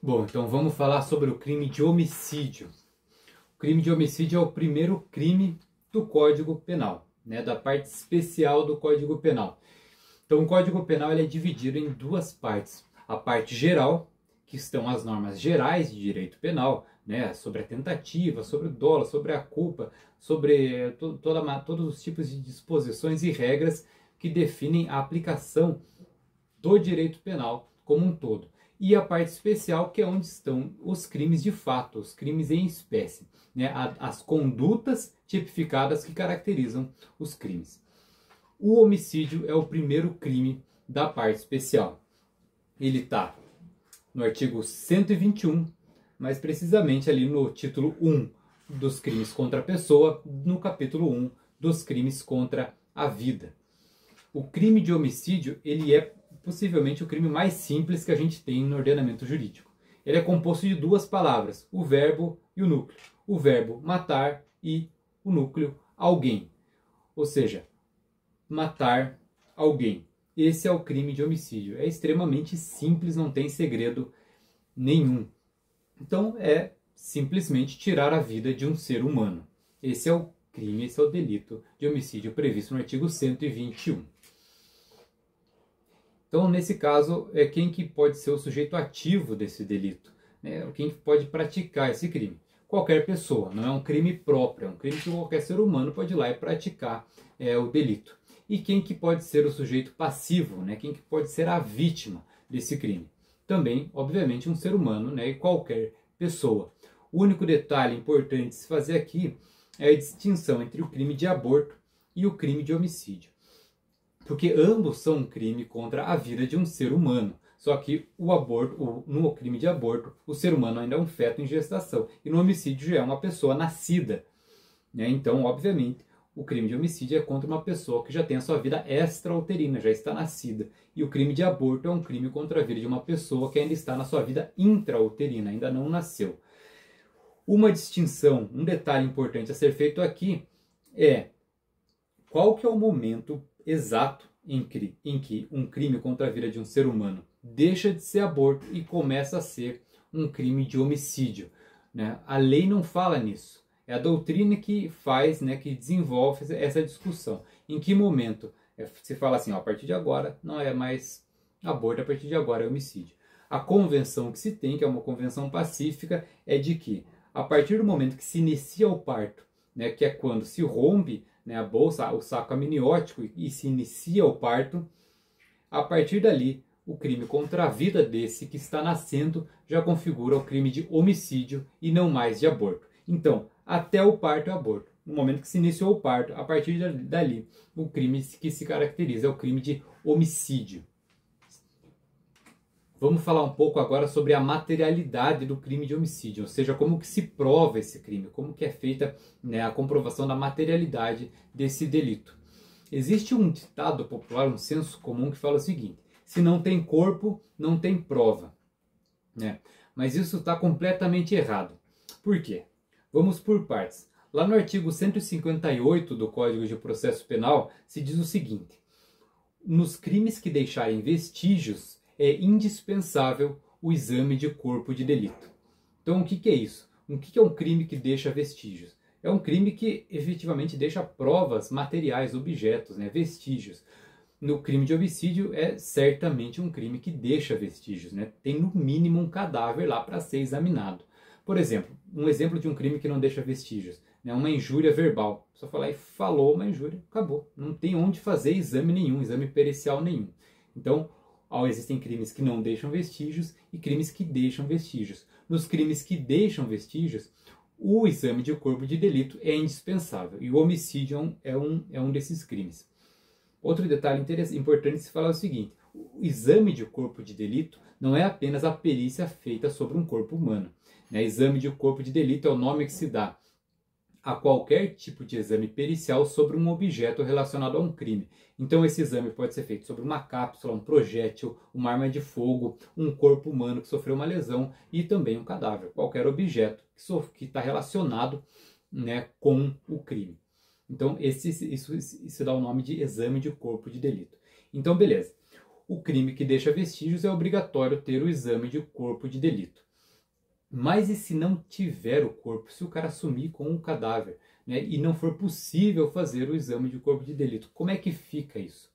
Bom, então vamos falar sobre o crime de homicídio. O crime de homicídio é o primeiro crime do Código Penal, né, da parte especial do Código Penal. Então o Código Penal ele é dividido em duas partes. A parte geral, que estão as normas gerais de direito penal, né, sobre a tentativa, sobre o dolo, sobre a culpa, sobre todos os tipos de disposições e regras que definem a aplicação do direito penal como um todo. E a parte especial, que é onde estão os crimes de fato, os crimes em espécie, né? As condutas tipificadas que caracterizam os crimes. O homicídio é o primeiro crime da parte especial. Ele está no artigo 121, mais precisamente ali no título 1 dos crimes contra a pessoa, no capítulo 1 dos crimes contra a vida. O crime de homicídio ele é possivelmente o crime mais simples que a gente tem no ordenamento jurídico. Ele é composto de duas palavras, o verbo e o núcleo. O verbo matar e o núcleo alguém. Ou seja, matar alguém. Esse é o crime de homicídio. É extremamente simples, não tem segredo nenhum. Então é simplesmente tirar a vida de um ser humano. Esse é o crime, esse é o delito de homicídio previsto no artigo 121. Então, nesse caso, quem que pode ser o sujeito ativo desse delito? Né? Quem pode praticar esse crime? Qualquer pessoa, não é um crime próprio, é um crime que qualquer ser humano pode ir lá e praticar o delito. E quem que pode ser o sujeito passivo? Né? Quem que pode ser a vítima desse crime? Também, obviamente, um ser humano, né? E qualquer pessoa. O único detalhe importante de se fazer aqui é a distinção entre o crime de aborto e o crime de homicídio. Porque ambos são um crime contra a vida de um ser humano. Só que no crime de aborto, o ser humano ainda é um feto em gestação. E no homicídio já é uma pessoa nascida. Né? Então, obviamente, o crime de homicídio é contra uma pessoa que já tem a sua vida extrauterina, já está nascida. E o crime de aborto é um crime contra a vida de uma pessoa que ainda está na sua vida intrauterina, ainda não nasceu. Uma distinção, um detalhe importante a ser feito aqui é qual que é o momento exato em que um crime contra a vida de um ser humano deixa de ser aborto e começa a ser um crime de homicídio. Né? A lei não fala nisso. É a doutrina que faz, né, que desenvolve essa discussão. Em que momento se fala assim, ó, a partir de agora não é mais aborto, a partir de agora é homicídio. A convenção que se tem, que é uma convenção pacífica, é de que a partir do momento que se inicia o parto, né, que é quando se rompe, né, a bolsa, o saco amniótico e se inicia o parto, a partir dali o crime contra a vida desse que está nascendo já configura o crime de homicídio e não mais de aborto. Então, até o parto é aborto. No momento que se iniciou o parto, a partir dali, o crime que se caracteriza é o crime de homicídio. Vamos falar um pouco agora sobre a materialidade do crime de homicídio, ou seja, como que se prova esse crime, como que é feita, né, a comprovação da materialidade desse delito. Existe um ditado popular, um senso comum que fala o seguinte: se não tem corpo, não tem prova. Né? Mas isso está completamente errado. Por quê? Vamos por partes. Lá no artigo 158 do Código de Processo Penal se diz o seguinte: nos crimes que deixarem vestígios, é indispensável o exame de corpo de delito. Então, o que é isso? O que é um crime que deixa vestígios? É um crime que efetivamente deixa provas materiais, objetos, né, vestígios. No crime de homicídio é certamente um crime que deixa vestígios, né? Tem no mínimo um cadáver lá para ser examinado. Por exemplo, um exemplo de um crime que não deixa vestígios, né, uma injúria verbal. Só falar e falou uma injúria, acabou. Não tem onde fazer exame nenhum, exame pericial nenhum. Então, existem crimes que não deixam vestígios e crimes que deixam vestígios. Nos crimes que deixam vestígios, o exame de corpo de delito é indispensável. E o homicídio é um desses crimes. Outro detalhe importante de se falar é o seguinte: o exame de corpo de delito não é apenas a perícia feita sobre um corpo humano. Né? Exame de corpo de delito é o nome que se dá a qualquer tipo de exame pericial sobre um objeto relacionado a um crime. Então esse exame pode ser feito sobre uma cápsula, um projétil, uma arma de fogo, um corpo humano que sofreu uma lesão e também um cadáver, qualquer objeto que está relacionado, né, com o crime. Então isso dá o nome de exame de corpo de delito. Então beleza, o crime que deixa vestígios é obrigatório ter o exame de corpo de delito. Mas e se não tiver o corpo? Se o cara sumir com o cadáver, né, e não for possível fazer o exame de corpo de delito, como é que fica isso?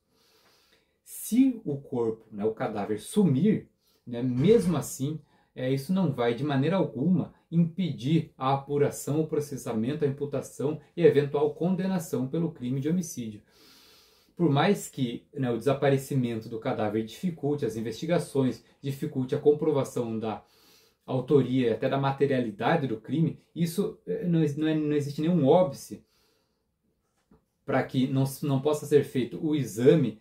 Se o corpo, né, o cadáver sumir, né, mesmo assim, isso não vai de maneira alguma impedir a apuração, o processamento, a imputação e a eventual condenação pelo crime de homicídio. Por mais que, né, o desaparecimento do cadáver dificulte as investigações, dificulte a comprovação da autoria, até da materialidade do crime, isso não existe nenhum óbice para que não possa ser feito o exame,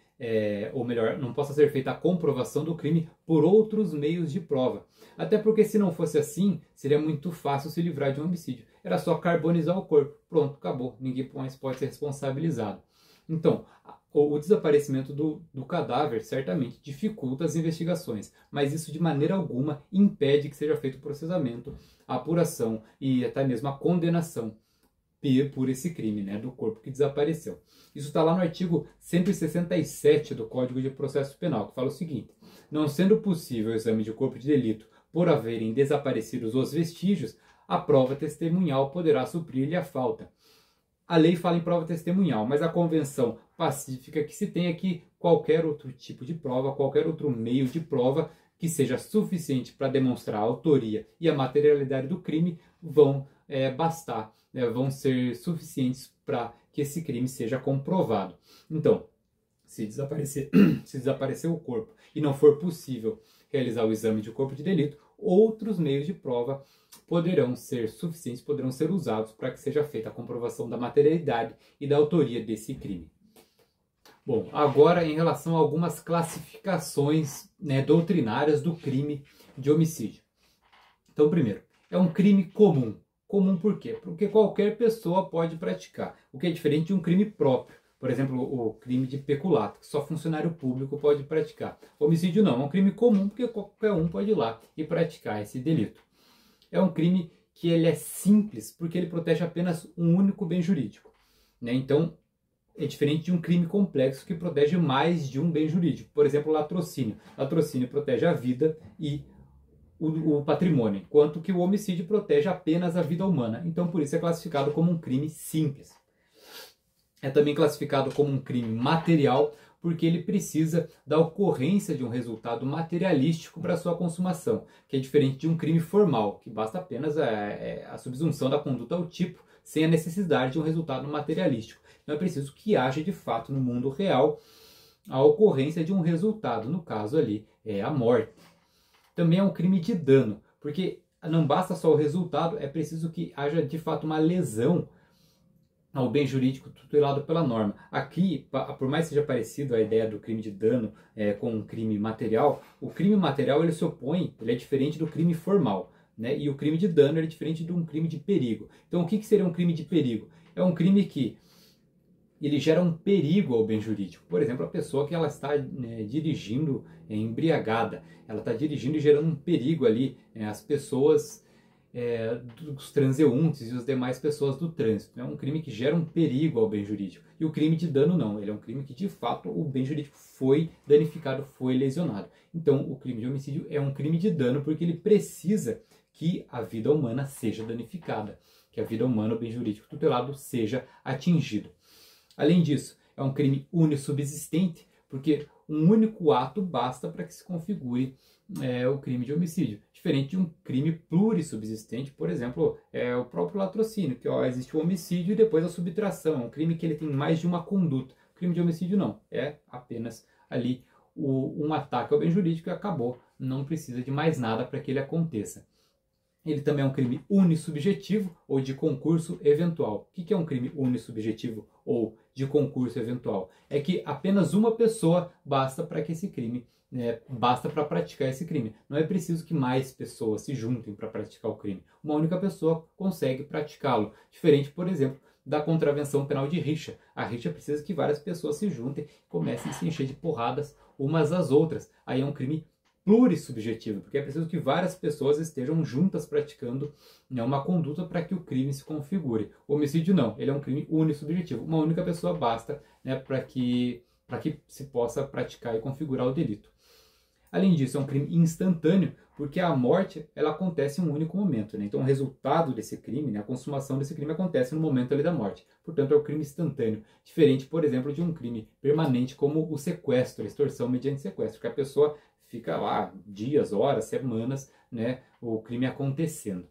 ou melhor, não possa ser feita a comprovação do crime por outros meios de prova. Até porque se não fosse assim, seria muito fácil se livrar de um homicídio. Era só carbonizar o corpo. Pronto, acabou. Ninguém mais pode ser responsabilizado. Então, o desaparecimento do cadáver certamente dificulta as investigações, mas isso de maneira alguma impede que seja feito o processamento, a apuração e até mesmo a condenação por esse crime, né, do corpo que desapareceu. Isso está lá no artigo 167 do Código de Processo Penal, que fala o seguinte: não sendo possível o exame de corpo de delito por haverem desaparecidos os vestígios, a prova testemunhal poderá suprir-lhe a falta. A lei fala em prova testemunhal, mas a convenção pacífica que se tem aqui qualquer outro tipo de prova, qualquer outro meio de prova que seja suficiente para demonstrar a autoria e a materialidade do crime vão bastar, né, vão ser suficientes para que esse crime seja comprovado. Então, se desaparecer o corpo e não for possível realizar o exame de corpo de delito, outros meios de prova poderão ser suficientes, poderão ser usados para que seja feita a comprovação da materialidade e da autoria desse crime. Bom, agora em relação a algumas classificações, né, doutrinárias do crime de homicídio. Então, primeiro, é um crime comum. Comum por quê? Porque qualquer pessoa pode praticar, o que é diferente de um crime próprio. Por exemplo, o crime de peculato, que só funcionário público pode praticar. Homicídio não, é um crime comum porque qualquer um pode ir lá e praticar esse delito. É um crime que ele é simples porque ele protege apenas um único bem jurídico, né? Então, é diferente de um crime complexo que protege mais de um bem jurídico. Por exemplo, o latrocínio. Latrocínio protege a vida e o patrimônio, enquanto que o homicídio protege apenas a vida humana. Então, por isso é classificado como um crime simples. É também classificado como um crime material, porque ele precisa da ocorrência de um resultado materialístico para sua consumação, que é diferente de um crime formal, que basta apenas a subsunção da conduta ao tipo, sem a necessidade de um resultado materialístico. Então é preciso que haja de fato no mundo real a ocorrência de um resultado, no caso ali é a morte. Também é um crime de dano, porque não basta só o resultado, é preciso que haja de fato uma lesão ao bem jurídico tutelado pela norma. Aqui, por mais que seja parecido a ideia do crime de dano com um crime material, o crime material ele se opõe, ele é diferente do crime formal, né? E o crime de dano é diferente de um crime de perigo. Então, o que seria um crime de perigo? É um crime que ele gera um perigo ao bem jurídico. Por exemplo, a pessoa que ela está, né, dirigindo embriagada, ela está dirigindo e gerando um perigo ali às pessoas, dos transeuntes e as demais pessoas do trânsito. É um crime que gera um perigo ao bem jurídico. E o crime de dano não, ele é um crime que de fato o bem jurídico foi danificado, foi lesionado. Então o crime de homicídio é um crime de dano porque ele precisa que a vida humana seja danificada, que a vida humana, o bem jurídico tutelado, seja atingido. Além disso, é um crime unissubsistente, porque um único ato basta para que se configure o crime de homicídio. Diferente de um crime plurissubsistente, por exemplo, o próprio latrocínio, que existe o homicídio e depois a subtração. É um crime que ele tem mais de uma conduta. O crime de homicídio não, é apenas ali um ataque ao bem jurídico e acabou. Não precisa de mais nada para que ele aconteça. Ele também é um crime unissubjetivo ou de concurso eventual. O que é um crime unissubjetivo ou de concurso eventual? É que apenas uma pessoa basta para que esse crime, basta para praticar esse crime. Não é preciso que mais pessoas se juntem para praticar o crime. Uma única pessoa consegue praticá-lo. Diferente, por exemplo, da contravenção penal de rixa. A rixa precisa que várias pessoas se juntem e comecem a se encher de porradas umas às outras. Aí é um crime plurissubjetivo, porque é preciso que várias pessoas estejam juntas praticando uma conduta para que o crime se configure. O homicídio não, ele é um crime unissubjetivo. Uma única pessoa basta, para que se possa praticar e configurar o delito. Além disso, é um crime instantâneo, Porque a morte, ela acontece em um único momento, né? Então o resultado desse crime, né, a consumação desse crime acontece no momento ali da morte. Portanto, é um crime instantâneo. Diferente, por exemplo, de um crime permanente como o sequestro, a extorsão mediante sequestro, que a pessoa fica lá dias, horas, semanas, né, o crime acontecendo.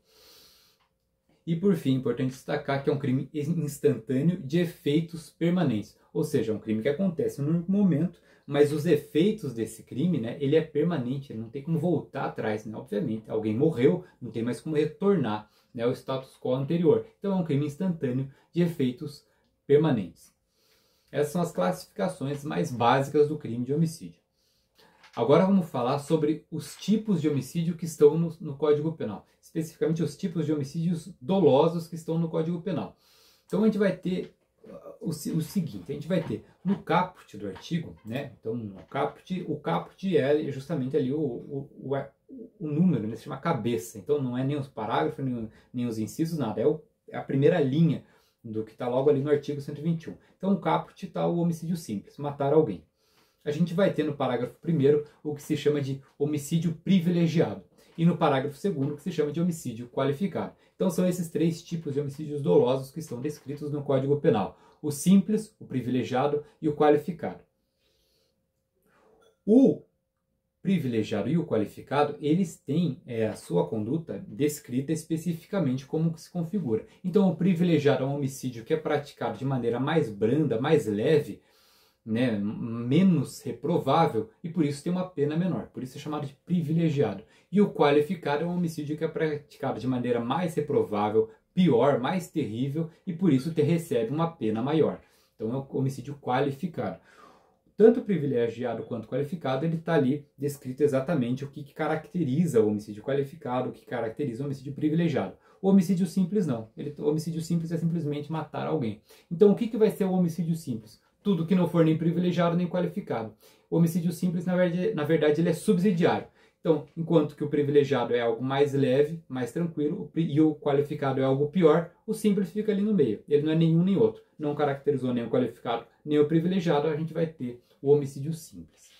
E por fim, é importante destacar que é um crime instantâneo de efeitos permanentes. Ou seja, é um crime que acontece num único momento, mas os efeitos desse crime, né, ele é permanente, ele não tem como voltar atrás, né? Obviamente, alguém morreu, não tem mais como retornar, né, ao status quo anterior. Então é um crime instantâneo de efeitos permanentes. Essas são as classificações mais básicas do crime de homicídio. Agora vamos falar sobre os tipos de homicídio que estão no Código Penal, especificamente os tipos de homicídios dolosos que estão no Código Penal. Então a gente vai ter o seguinte, a gente vai ter no caput do artigo, né? Então no caput, o caput é justamente ali o número, né? Se chama cabeça, então não é nem os parágrafos, nem os incisos, nada, é a primeira linha do que está logo ali no artigo 121. Então no caput está o homicídio simples, matar alguém. A gente vai ter no parágrafo 1º o que se chama de homicídio privilegiado e no parágrafo 2º o que se chama de homicídio qualificado. Então são esses três tipos de homicídios dolosos que estão descritos no Código Penal: o simples, o privilegiado e o qualificado. O privilegiado e o qualificado, eles têm a sua conduta descrita especificamente como que se configura. Então o privilegiado é um homicídio que é praticado de maneira mais branda, mais leve, né, menos reprovável, e por isso tem uma pena menor, por isso é chamado de privilegiado. E o qualificado é um homicídio que é praticado de maneira mais reprovável, pior, mais terrível, e por isso recebe uma pena maior. Então é o homicídio qualificado. Tanto privilegiado quanto qualificado, ele está ali descrito exatamente o que caracteriza o homicídio qualificado, o que caracteriza o homicídio privilegiado. O homicídio simples não. O homicídio simples é simplesmente matar alguém. Então o que vai ser o homicídio simples? Tudo que não for nem privilegiado nem qualificado. O homicídio simples, na verdade, ele é subsidiário. Então, enquanto que o privilegiado é algo mais leve, mais tranquilo, e o qualificado é algo pior, o simples fica ali no meio. Ele não é nenhum nem outro. Não caracterizou nem o qualificado, nem o privilegiado, a gente vai ter o homicídio simples.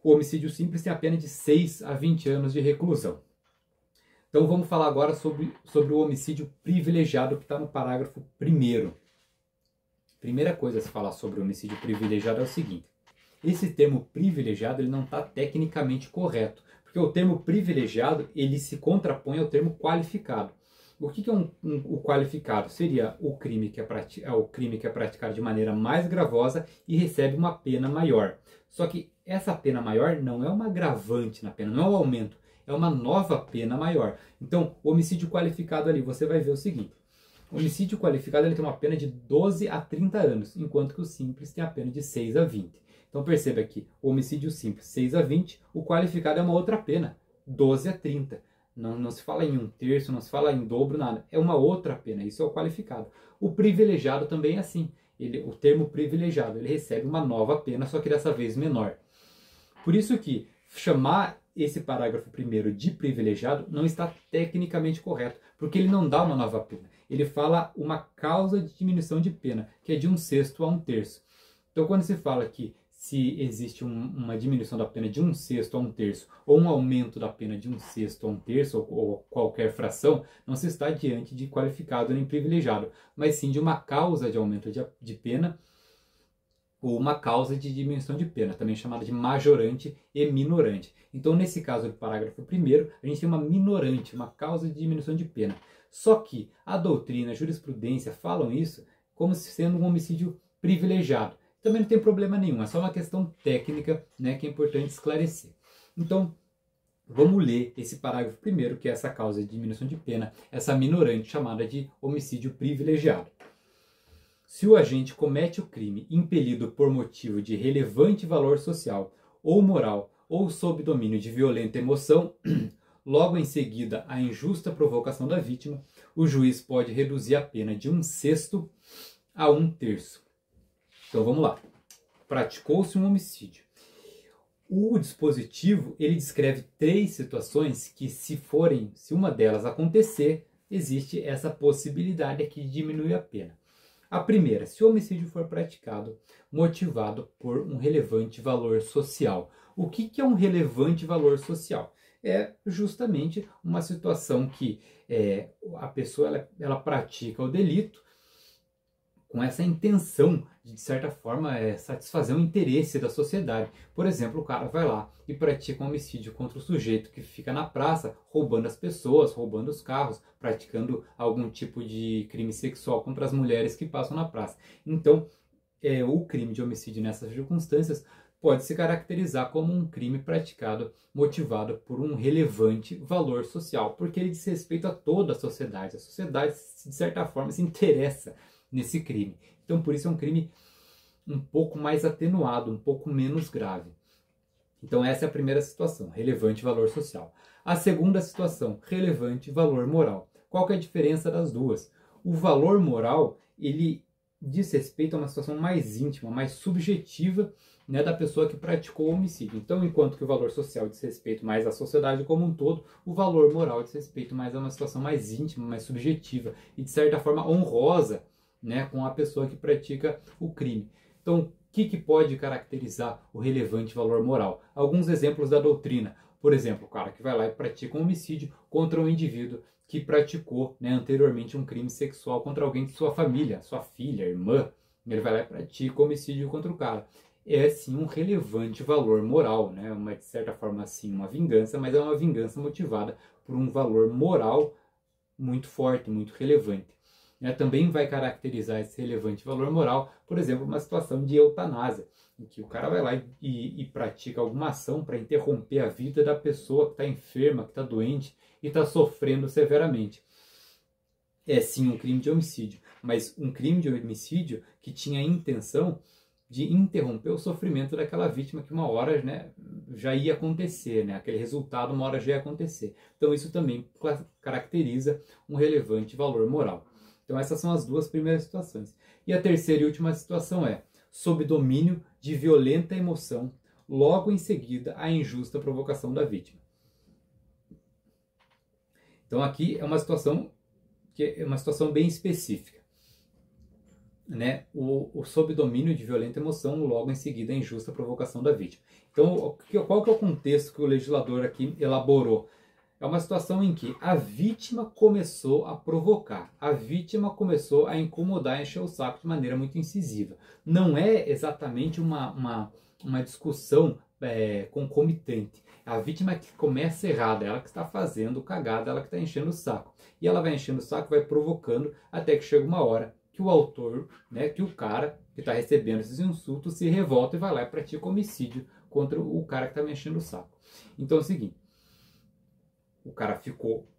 O homicídio simples tem a pena de 6 a 20 anos de reclusão. Então, vamos falar agora sobre o homicídio privilegiado, que está no parágrafo 1º. Primeira coisa a se falar sobre o homicídio privilegiado é o seguinte: esse termo privilegiado ele não está tecnicamente correto, porque o termo privilegiado ele se contrapõe ao termo qualificado. O que é o qualificado? Seria o crime que é praticado de maneira mais gravosa e recebe uma pena maior. Só que essa pena maior não é uma agravante na pena, não é um aumento, é uma nova pena maior. Então, o homicídio qualificado ali, você vai ver o seguinte: o homicídio qualificado ele tem uma pena de 12 a 30 anos, enquanto que o simples tem a pena de 6 a 20. Então perceba aqui, o homicídio simples 6 a 20, o qualificado é uma outra pena, 12 a 30. Não se fala em 1/3, não se fala em dobro, nada. É uma outra pena, isso é o qualificado. O privilegiado também é assim. O termo privilegiado, ele recebe uma nova pena, só que dessa vez menor. Por isso que chamar esse parágrafo 1º de privilegiado não está tecnicamente correto, porque ele não dá uma nova pena. Ele fala uma causa de diminuição de pena, que é de 1/6 a 1/3. Então, quando se fala que se existe uma diminuição da pena de 1/6 a 1/3, ou um aumento da pena de 1/6 a 1/3, ou qualquer fração, não se está diante de qualificado nem privilegiado, mas sim de uma causa de aumento de pena, ou uma causa de diminuição de pena, também chamada de majorante e minorante. Então, nesse caso do parágrafo 1º, a gente tem uma minorante, uma causa de diminuição de pena. Só que a doutrina, a jurisprudência falam isso como se sendo um homicídio privilegiado. Também não tem problema nenhum, é só uma questão técnica, né, que é importante esclarecer. Então, vamos ler esse parágrafo 1º, que é essa causa de diminuição de pena, essa minorante chamada de homicídio privilegiado. Se o agente comete o crime impelido por motivo de relevante valor social ou moral ou sob domínio de violenta emoção, logo em seguida à injusta provocação da vítima, o juiz pode reduzir a pena de 1/6 a 1/3. Então vamos lá. Praticou-se um homicídio. O dispositivo ele descreve 3 situações que, se uma delas acontecer, existe essa possibilidade aqui de diminuir a pena. A primeira, se o homicídio for praticado motivado por um relevante valor social. O que é um relevante valor social? É justamente uma situação que a pessoa ela pratica o delito com essa intenção de certa forma, satisfazer o interesse da sociedade. Por exemplo, o cara vai lá e pratica um homicídio contra o sujeito que fica na praça, roubando as pessoas, roubando os carros, praticando algum tipo de crime sexual contra as mulheres que passam na praça. Então, o crime de homicídio nessas circunstâncias pode se caracterizar como um crime praticado, motivado por um relevante valor social, porque ele diz respeito a toda a sociedade. A sociedade, de certa forma, se interessa nesse crime. Então, por isso é um crime um pouco mais atenuado, um pouco menos grave. Então, essa é a primeira situação, relevante valor social. A segunda situação, relevante valor moral. Qual que é a diferença das duas? O valor moral, ele diz respeito a uma situação mais íntima, mais subjetiva, né, da pessoa que praticou o homicídio. Então, enquanto que o valor social diz respeito mais à sociedade como um todo, o valor moral diz respeito mais a uma situação mais íntima, mais subjetiva e, de certa forma, honrosa, né, com a pessoa que pratica o crime. Então, o que pode caracterizar o relevante valor moral? Alguns exemplos da doutrina. Por exemplo, o cara que vai lá e pratica um homicídio contra um indivíduo que praticou, né, anteriormente um crime sexual contra alguém de sua família, sua filha, irmã. Ele vai lá e pratica homicídio contra o cara. É sim um relevante valor moral, né? De certa forma, sim, uma vingança, mas é uma vingança motivada por um valor moral muito forte, muito relevante. Também vai caracterizar esse relevante valor moral, por exemplo, uma situação de eutanásia, em que o cara vai lá e pratica alguma ação para interromper a vida da pessoa que está enferma, que está doente e está sofrendo severamente. É sim um crime de homicídio, mas um crime de homicídio que tinha a intenção de interromper o sofrimento daquela vítima que uma hora, né, já ia acontecer, né? Aquele resultado uma hora já ia acontecer. Então isso também caracteriza um relevante valor moral. Então essas são as duas primeiras situações. E a terceira e última situação é sob domínio de violenta emoção, logo em seguida a injusta provocação da vítima. Então aqui é uma situação que é uma situação bem específica, né? O sob domínio de violenta emoção, logo em seguida a injusta provocação da vítima. Então, qual que é o contexto que o legislador aqui elaborou? É uma situação em que a vítima começou a provocar, a vítima começou a incomodar, a encher o saco de maneira muito incisiva. Não é exatamente uma discussão concomitante. A vítima que começa errada, ela que está fazendo cagada, ela que está enchendo o saco. E ela vai enchendo o saco, vai provocando, até que chega uma hora que o autor, né, que o cara que está recebendo esses insultos se revolta e vai lá e pratica homicídio contra o cara que está mexendo o saco. Então é o seguinte, o cara ficou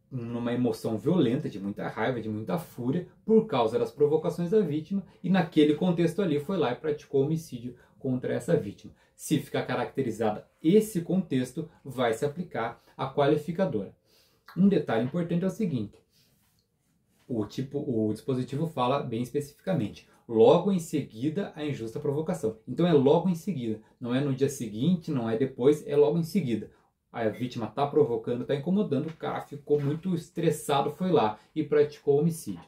numa emoção violenta, de muita raiva, de muita fúria, por causa das provocações da vítima, e naquele contexto ali foi lá e praticou homicídio contra essa vítima. Se ficar caracterizado esse contexto, vai se aplicar a qualificadora. Um detalhe importante é o seguinte, o dispositivo fala bem especificamente, logo em seguida a injusta provocação. Então é logo em seguida, não é no dia seguinte, não é depois, é logo em seguida. A vítima está provocando, está incomodando, o cara ficou muito estressado, foi lá e praticou homicídio.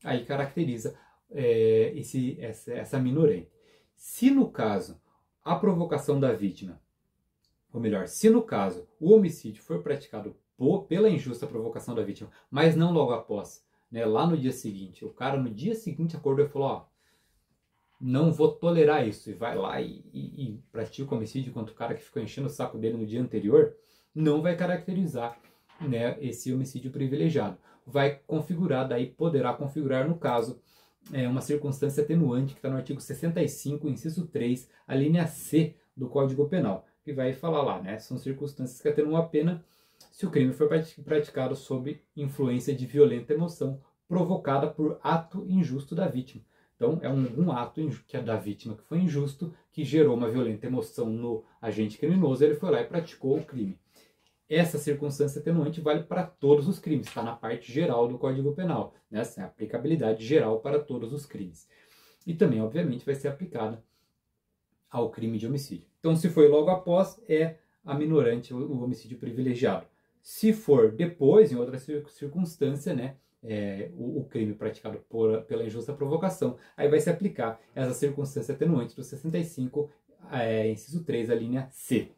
Aí caracteriza essa minorente. Se no caso a provocação da vítima, ou melhor, se no caso o homicídio for praticado pela injusta provocação da vítima, mas não logo após, né, lá no dia seguinte, o cara no dia seguinte acordou e falou, ó, não vou tolerar isso, e vai lá e pratica o homicídio contra o cara que ficou enchendo o saco dele no dia anterior, não vai caracterizar, né, esse homicídio privilegiado. Vai configurar, daí poderá configurar no caso, uma circunstância atenuante que está no artigo 65, inciso 3, a linha C do Código Penal, que vai falar lá, né, são circunstâncias que atenuam a pena se o crime for praticado sob influência de violenta emoção provocada por ato injusto da vítima. Então, é um ato que é da vítima que foi injusto, que gerou uma violenta emoção no agente criminoso, ele foi lá e praticou o crime. Essa circunstância atenuante vale para todos os crimes, está na parte geral do Código Penal, né? Essa é a aplicabilidade geral para todos os crimes. E também, obviamente, vai ser aplicada ao crime de homicídio. Então, se foi logo após, é a minorante, o homicídio privilegiado. Se for depois, em outra circunstância, né, o crime praticado pela injusta provocação, aí vai se aplicar essa circunstância atenuante do 65, inciso 3, a linha C.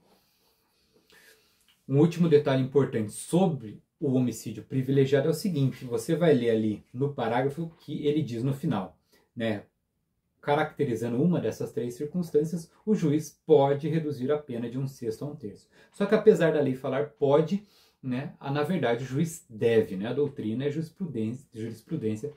Um último detalhe importante sobre o homicídio privilegiado é o seguinte: você vai ler ali no parágrafo que ele diz no final, né? Caracterizando uma dessas 3 circunstâncias, o juiz pode reduzir a pena de 1/6 a 1/3. Só que apesar da lei falar pode, né, na verdade o juiz deve, né? A doutrina e a jurisprudência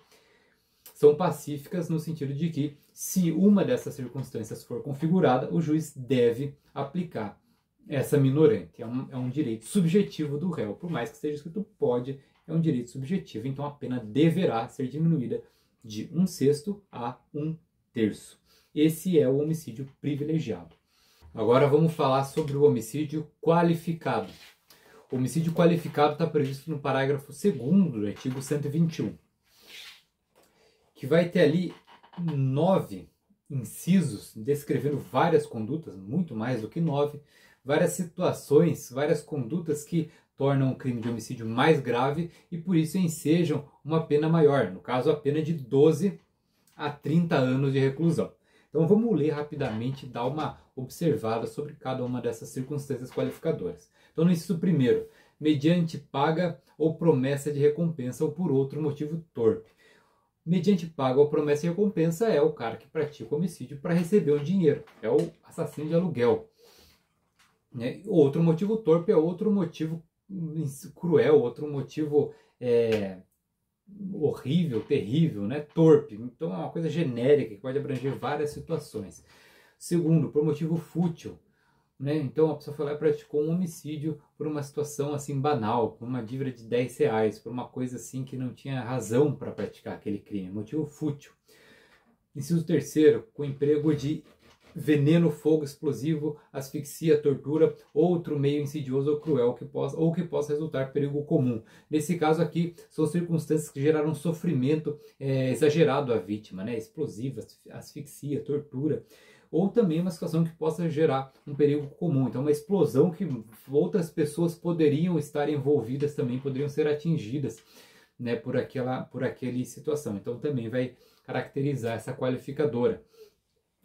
são pacíficas no sentido de que, se uma dessas circunstâncias for configurada, o juiz deve aplicar essa minorante. É um direito subjetivo do réu, por mais que esteja escrito pode, é um direito subjetivo, então a pena deverá ser diminuída de 1/6 a 1/3. Esse é o homicídio privilegiado. Agora vamos falar sobre o homicídio qualificado. O homicídio qualificado está previsto no parágrafo 2º do artigo 121, que vai ter ali 9 incisos descrevendo várias condutas, muito mais do que 9, várias situações, várias condutas que tornam o crime de homicídio mais grave e por isso ensejam uma pena maior, no caso a pena de 12 a 30 anos de reclusão. Então vamos ler rapidamente e dar uma observada sobre cada uma dessas circunstâncias qualificadoras. Então no inciso 1º, mediante paga ou promessa de recompensa ou por outro motivo torpe. Mediante paga ou promessa de recompensa é o cara que pratica o homicídio para receber um dinheiro, é o assassino de aluguel. Outro motivo torpe é outro motivo cruel, outro motivo horrível, terrível, né? Torpe. Então é uma coisa genérica que pode abranger várias situações. Segundo, por motivo fútil, né? Então a pessoa foi lá e praticou um homicídio por uma situação assim banal, por uma dívida de R$10, por uma coisa assim que não tinha razão para praticar aquele crime, motivo fútil. Inciso 3º, com emprego de veneno, fogo explosivo, asfixia, tortura, outro meio insidioso ou cruel que possa resultar perigo comum. Nesse caso aqui, são circunstâncias que geraram sofrimento exagerado à vítima, né? Explosiva, asfixia, tortura, ou também uma situação que possa gerar um perigo comum. Então, uma explosão que outras pessoas poderiam estar envolvidas também, poderiam ser atingidas, né, por aquela situação. Então, também vai caracterizar essa qualificadora.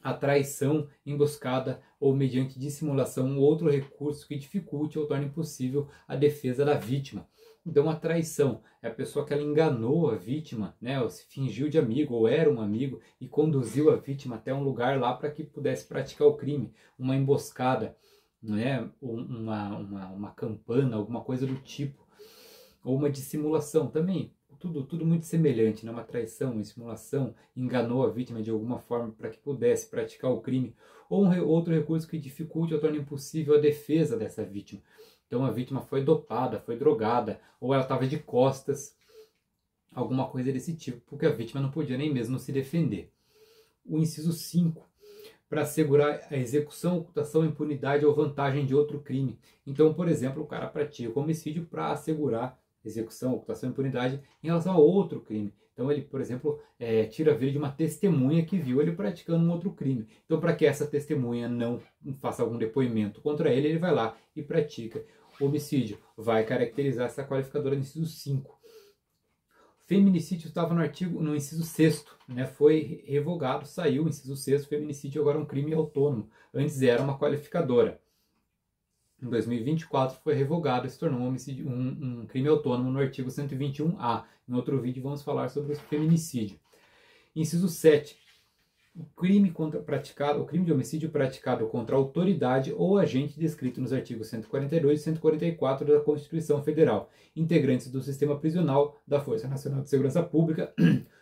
A traição, emboscada ou mediante dissimulação ou outro recurso que dificulte ou torne impossível a defesa da vítima. Então a traição é a pessoa que ela enganou a vítima, né, ou se fingiu de amigo ou era um amigo e conduziu a vítima até um lugar lá para que pudesse praticar o crime. Uma emboscada, né, uma campana, alguma coisa do tipo. Ou uma dissimulação também. Tudo muito semelhante, né? Uma traição, uma simulação, enganou a vítima de alguma forma para que pudesse praticar o crime, ou outro recurso que dificulte ou torne impossível a defesa dessa vítima. Então a vítima foi dopada, foi drogada, ou ela estava de costas, alguma coisa desse tipo, porque a vítima não podia nem mesmo se defender. O inciso 5, para assegurar a execução, ocultação, impunidade ou vantagem de outro crime. Então, por exemplo, o cara pratica homicídio para assegurar execução, ocultação e impunidade em relação a outro crime. Então ele, por exemplo, tira a vida de uma testemunha que viu ele praticando um outro crime. Então, para que essa testemunha não faça algum depoimento contra ele, ele vai lá e pratica homicídio. Vai caracterizar essa qualificadora no inciso 5. Feminicídio estava no inciso 6º, né? Foi revogado, saiu o inciso 6º, feminicídio agora é um crime autônomo. Antes era uma qualificadora. Em 2024 foi revogado e se tornou um crime autônomo no artigo 121A. Em outro vídeo vamos falar sobre o feminicídio. Inciso 7. O crime de homicídio praticado contra a autoridade ou agente descrito nos artigos 142 e 144 da Constituição Federal, integrantes do sistema prisional da Força Nacional de Segurança Pública,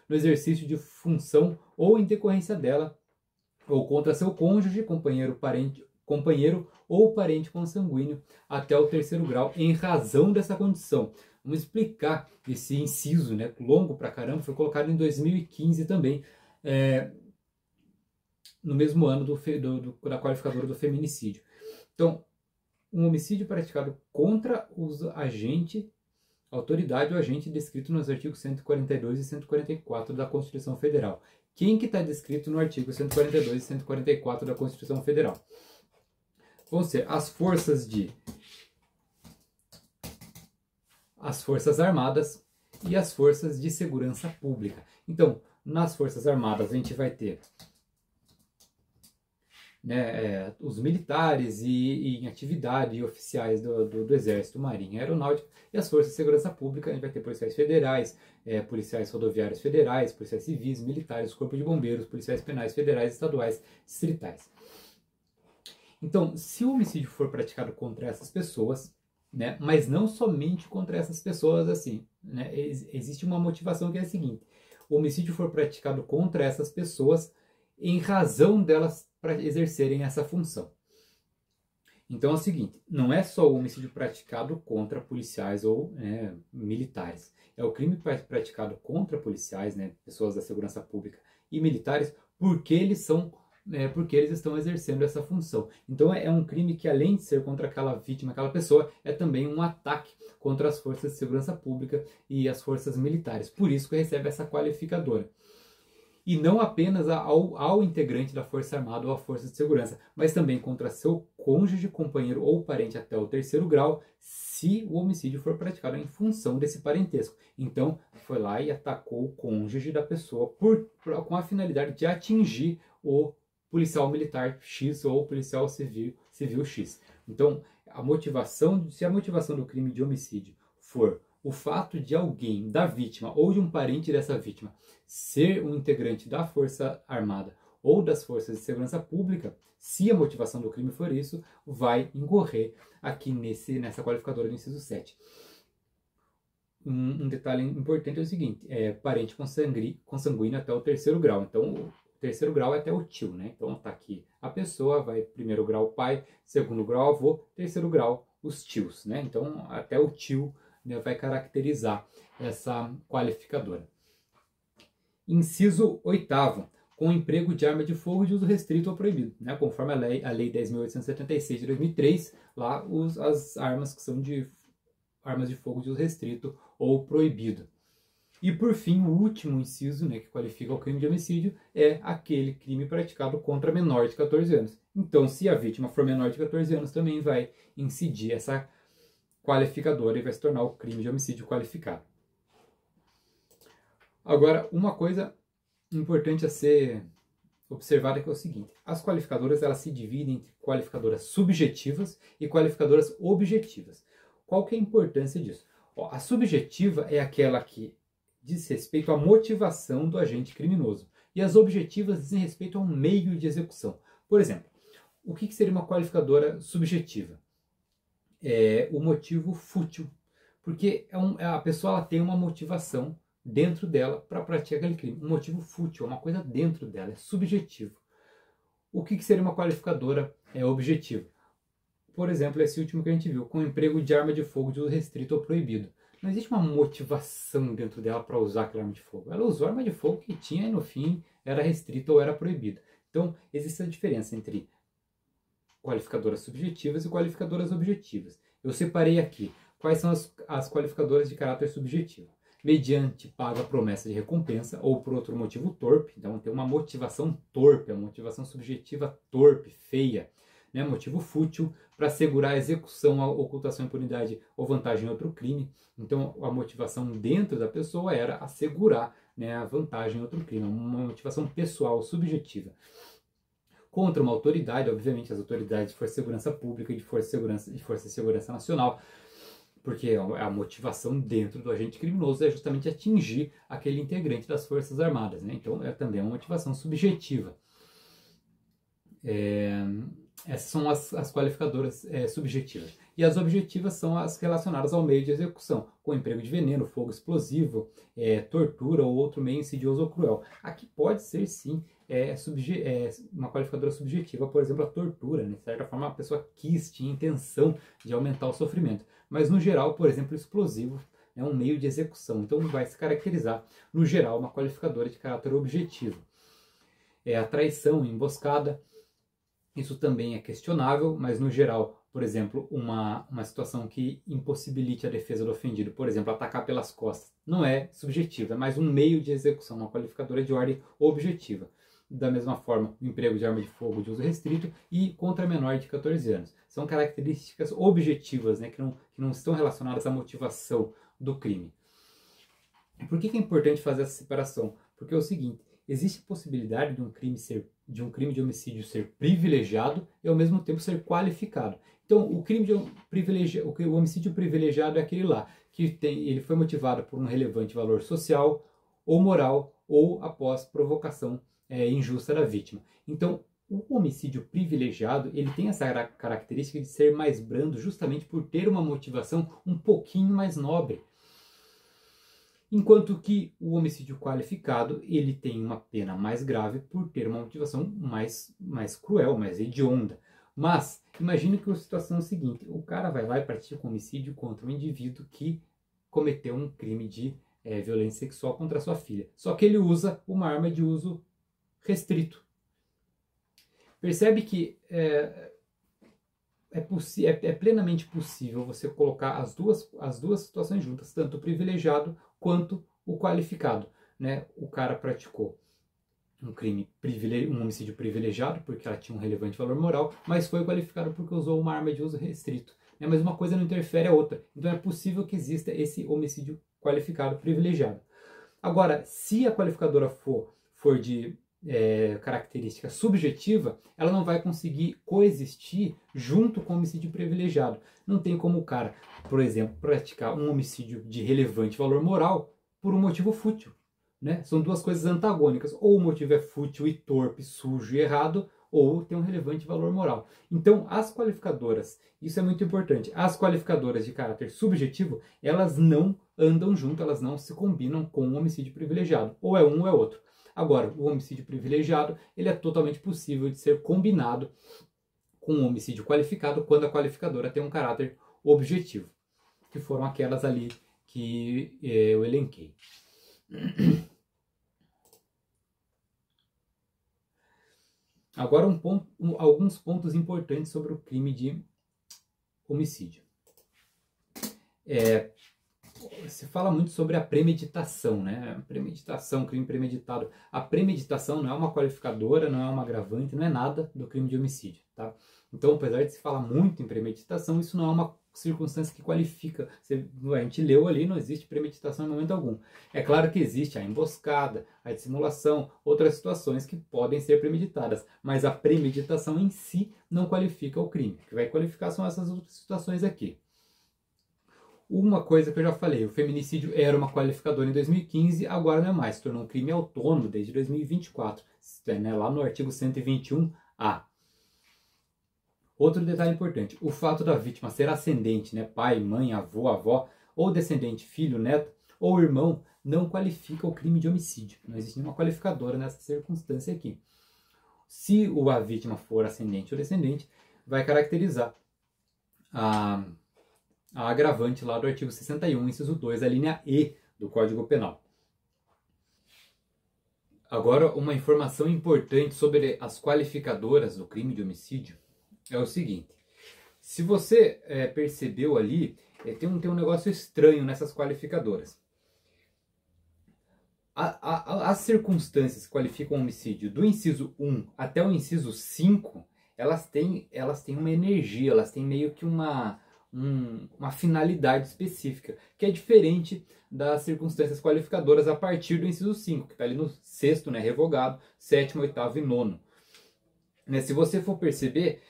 no exercício de função ou em decorrência dela, ou contra seu cônjuge, companheiro ou parente consanguíneo até o 3º grau, em razão dessa condição. Vamos explicar esse inciso, né, longo pra caramba, foi colocado em 2015 também, no mesmo ano da qualificadora do feminicídio. Então, um homicídio praticado contra os autoridade ou agente descrito nos artigos 142 e 144 da Constituição Federal. Quem que está descrito no artigo 142 e 144 da Constituição Federal? Vão ser as Forças Armadas e as forças de segurança pública. Então, nas Forças Armadas a gente vai ter, né, os militares e em atividade e oficiais do Exército, Marinha, Aeronáutica, e as Forças de Segurança Pública. A gente vai ter policiais federais, policiais rodoviários federais, policiais civis, militares, corpo de bombeiros, policiais penais federais, estaduais, distritais. Então, se o homicídio for praticado contra essas pessoas, né, mas não somente contra essas pessoas, assim, né, existe uma motivação que é a seguinte: o homicídio for praticado contra essas pessoas em razão delas para exercerem essa função. Então é o seguinte, não é só o homicídio praticado contra policiais ou militares, é o crime praticado contra policiais, né, pessoas da segurança pública e militares, porque eles estão exercendo essa função. Então é um crime que, além de ser contra aquela vítima, aquela pessoa, é também um ataque contra as forças de segurança pública e as forças militares. Por isso que recebe essa qualificadora. E não apenas ao integrante da Força Armada ou à Força de Segurança, mas também contra seu cônjuge, companheiro ou parente até o 3º grau, se o homicídio for praticado em função desse parentesco. Então, foi lá e atacou o cônjuge da pessoa com a finalidade de atingir o policial militar X ou policial civil X. Então, se a motivação do crime de homicídio for o fato de alguém, da vítima ou de um parente dessa vítima, ser um integrante da Força Armada ou das Forças de Segurança Pública, se a motivação do crime for isso, vai incorrer aqui nessa qualificadora do inciso 7. Um detalhe importante é o seguinte: parente consanguíneo até o 3º grau. Então, o 3º grau é até o tio, né? Então, tá aqui a pessoa, vai 1º grau pai, 2º grau avô, 3º grau os tios, né? Então, até o tio, né, vai caracterizar essa qualificadora. Inciso 8º, com emprego de arma de fogo de uso restrito ou proibido, né? Conforme a lei 10.876 de 2003, lá as armas que são de armas de fogo de uso restrito ou proibido. E por fim, o último inciso, né, que qualifica o crime de homicídio, é aquele crime praticado contra menor de 14 anos. Então, se a vítima for menor de 14 anos, também vai incidir essa qualificadora e vai se tornar o crime de homicídio qualificado. Agora, uma coisa importante a ser observada que é o seguinte: as qualificadoras elas se dividem entre qualificadoras subjetivas e qualificadoras objetivas. Qual que é a importância disso? A subjetiva é aquela que diz respeito à motivação do agente criminoso, e as objetivas dizem respeito ao meio de execução. Por exemplo, o que seria uma qualificadora subjetiva? O motivo fútil, porque a pessoa ela tem uma motivação dentro dela para praticar aquele crime. Um motivo fútil, é uma coisa dentro dela, é subjetivo. O que seria uma qualificadora objetiva? Por exemplo, esse último que a gente viu, com emprego de arma de fogo de uso restrito ou proibido. Não existe uma motivação dentro dela para usar aquela arma de fogo. Ela usou a arma de fogo que tinha e no fim era restrita ou era proibida. Então, existe a diferença entre qualificadoras subjetivas e qualificadoras objetivas. Eu separei aqui quais são as qualificadoras de caráter subjetivo. Mediante paga promessa de recompensa ou por outro motivo torpe. Então tem uma motivação torpe, uma motivação subjetiva torpe, feia. Né? Motivo fútil para assegurar a execução, a ocultação, impunidade ou vantagem em outro crime. Então a motivação dentro da pessoa era assegurar, né, a vantagem em outro crime. Uma motivação pessoal, subjetiva. Contra uma autoridade, obviamente as autoridades de Força de Segurança Pública e de Força de Segurança Nacional, porque a motivação dentro do agente criminoso é justamente atingir aquele integrante das Forças Armadas, né? Então é também uma motivação subjetiva. Essas são as qualificadoras subjetivas. E as objetivas são as relacionadas ao meio de execução, com emprego de veneno, fogo explosivo, tortura ou outro meio insidioso ou cruel. Aqui pode ser sim uma qualificadora subjetiva, por exemplo, a tortura, né? De certa forma a pessoa tinha intenção de aumentar o sofrimento. Mas no geral, por exemplo, o explosivo é um meio de execução, então vai se caracterizar, no geral, uma qualificadora de caráter objetivo. A traição, emboscada, isso também é questionável, mas no geral, por exemplo, uma situação que impossibilite a defesa do ofendido, por exemplo, atacar pelas costas, não é subjetiva, é mais um meio de execução, uma qualificadora de ordem objetiva. Da mesma forma, o emprego de arma de fogo de uso restrito e contra menor de 14 anos. São características objetivas, né, que não estão relacionadas à motivação do crime. Por que é importante fazer essa separação? Porque é o seguinte, existe a possibilidade de um crime de homicídio ser privilegiado e ao mesmo tempo ser qualificado. Então, o homicídio privilegiado é aquele lá que ele foi motivado por um relevante valor social ou moral ou após provocação injusta da vítima. Então, o homicídio privilegiado, ele tem essa característica de ser mais brando justamente por ter uma motivação um pouquinho mais nobre. Enquanto que o homicídio qualificado, ele tem uma pena mais grave por ter uma motivação mais cruel, mais hedionda. Mas, imagine que a situação é a seguinte, o cara vai lá e pratica um homicídio contra um indivíduo que cometeu um crime de violência sexual contra sua filha. Só que ele usa uma arma de uso restrito. Percebe que é plenamente possível você colocar as duas situações juntas, tanto o privilegiado quanto o qualificado. Né? O cara praticou um homicídio privilegiado, porque ela tinha um relevante valor moral, mas foi qualificado porque usou uma arma de uso restrito. Né? Mas uma coisa não interfere a outra. Então é possível que exista esse homicídio qualificado privilegiado. Agora, se a qualificadora for de característica subjetiva, ela não vai conseguir coexistir junto com o homicídio privilegiado. Não tem como o cara, por exemplo, praticar um homicídio de relevante valor moral por um motivo fútil. Né? São duas coisas antagônicas. Ou o motivo é fútil e torpe, sujo e errado, ou tem um relevante valor moral. Então, as qualificadoras, isso é muito importante, as qualificadoras de caráter subjetivo, elas não andam junto, elas não se combinam com o homicídio privilegiado. Ou é um ou é outro. Agora, o homicídio privilegiado, ele é totalmente possível de ser combinado com o homicídio qualificado quando a qualificadora tem um caráter objetivo, que foram aquelas ali que eu elenquei. Agora alguns pontos importantes sobre o crime de homicídio. Se fala muito sobre a premeditação, né? Premeditação, crime premeditado. A premeditação não é uma qualificadora, não é uma agravante, não é nada do crime de homicídio, tá? Então, apesar de se falar muito em premeditação, isso não é uma circunstância que qualifica. A gente leu ali, não existe premeditação em momento algum. É claro que existe a emboscada, a dissimulação, outras situações que podem ser premeditadas, mas a premeditação em si não qualifica o crime. O que vai qualificar são essas outras situações aqui. Uma coisa que eu já falei, o feminicídio era uma qualificadora em 2015, agora não é mais, se tornou um crime autônomo desde 2024, né, lá no artigo 121A. Outro detalhe importante, o fato da vítima ser ascendente, né, pai, mãe, avô, avó, ou descendente, filho, neto, ou irmão, não qualifica o crime de homicídio. Não existe nenhuma qualificadora nessa circunstância aqui. Se a vítima for ascendente ou descendente, vai caracterizar a agravante lá do artigo 61, inciso 2, a linha E do Código Penal. Agora, uma informação importante sobre as qualificadoras do crime de homicídio é o seguinte. Se você percebeu ali, tem um negócio estranho nessas qualificadoras. As circunstâncias que qualificam o homicídio do inciso 1 até o inciso 5, elas têm uma energia, elas têm meio que uma finalidade específica, que é diferente das circunstâncias qualificadoras a partir do inciso 5, que está ali no 6º, né, revogado, 7º, 8º e 9º. Né, se você for perceber,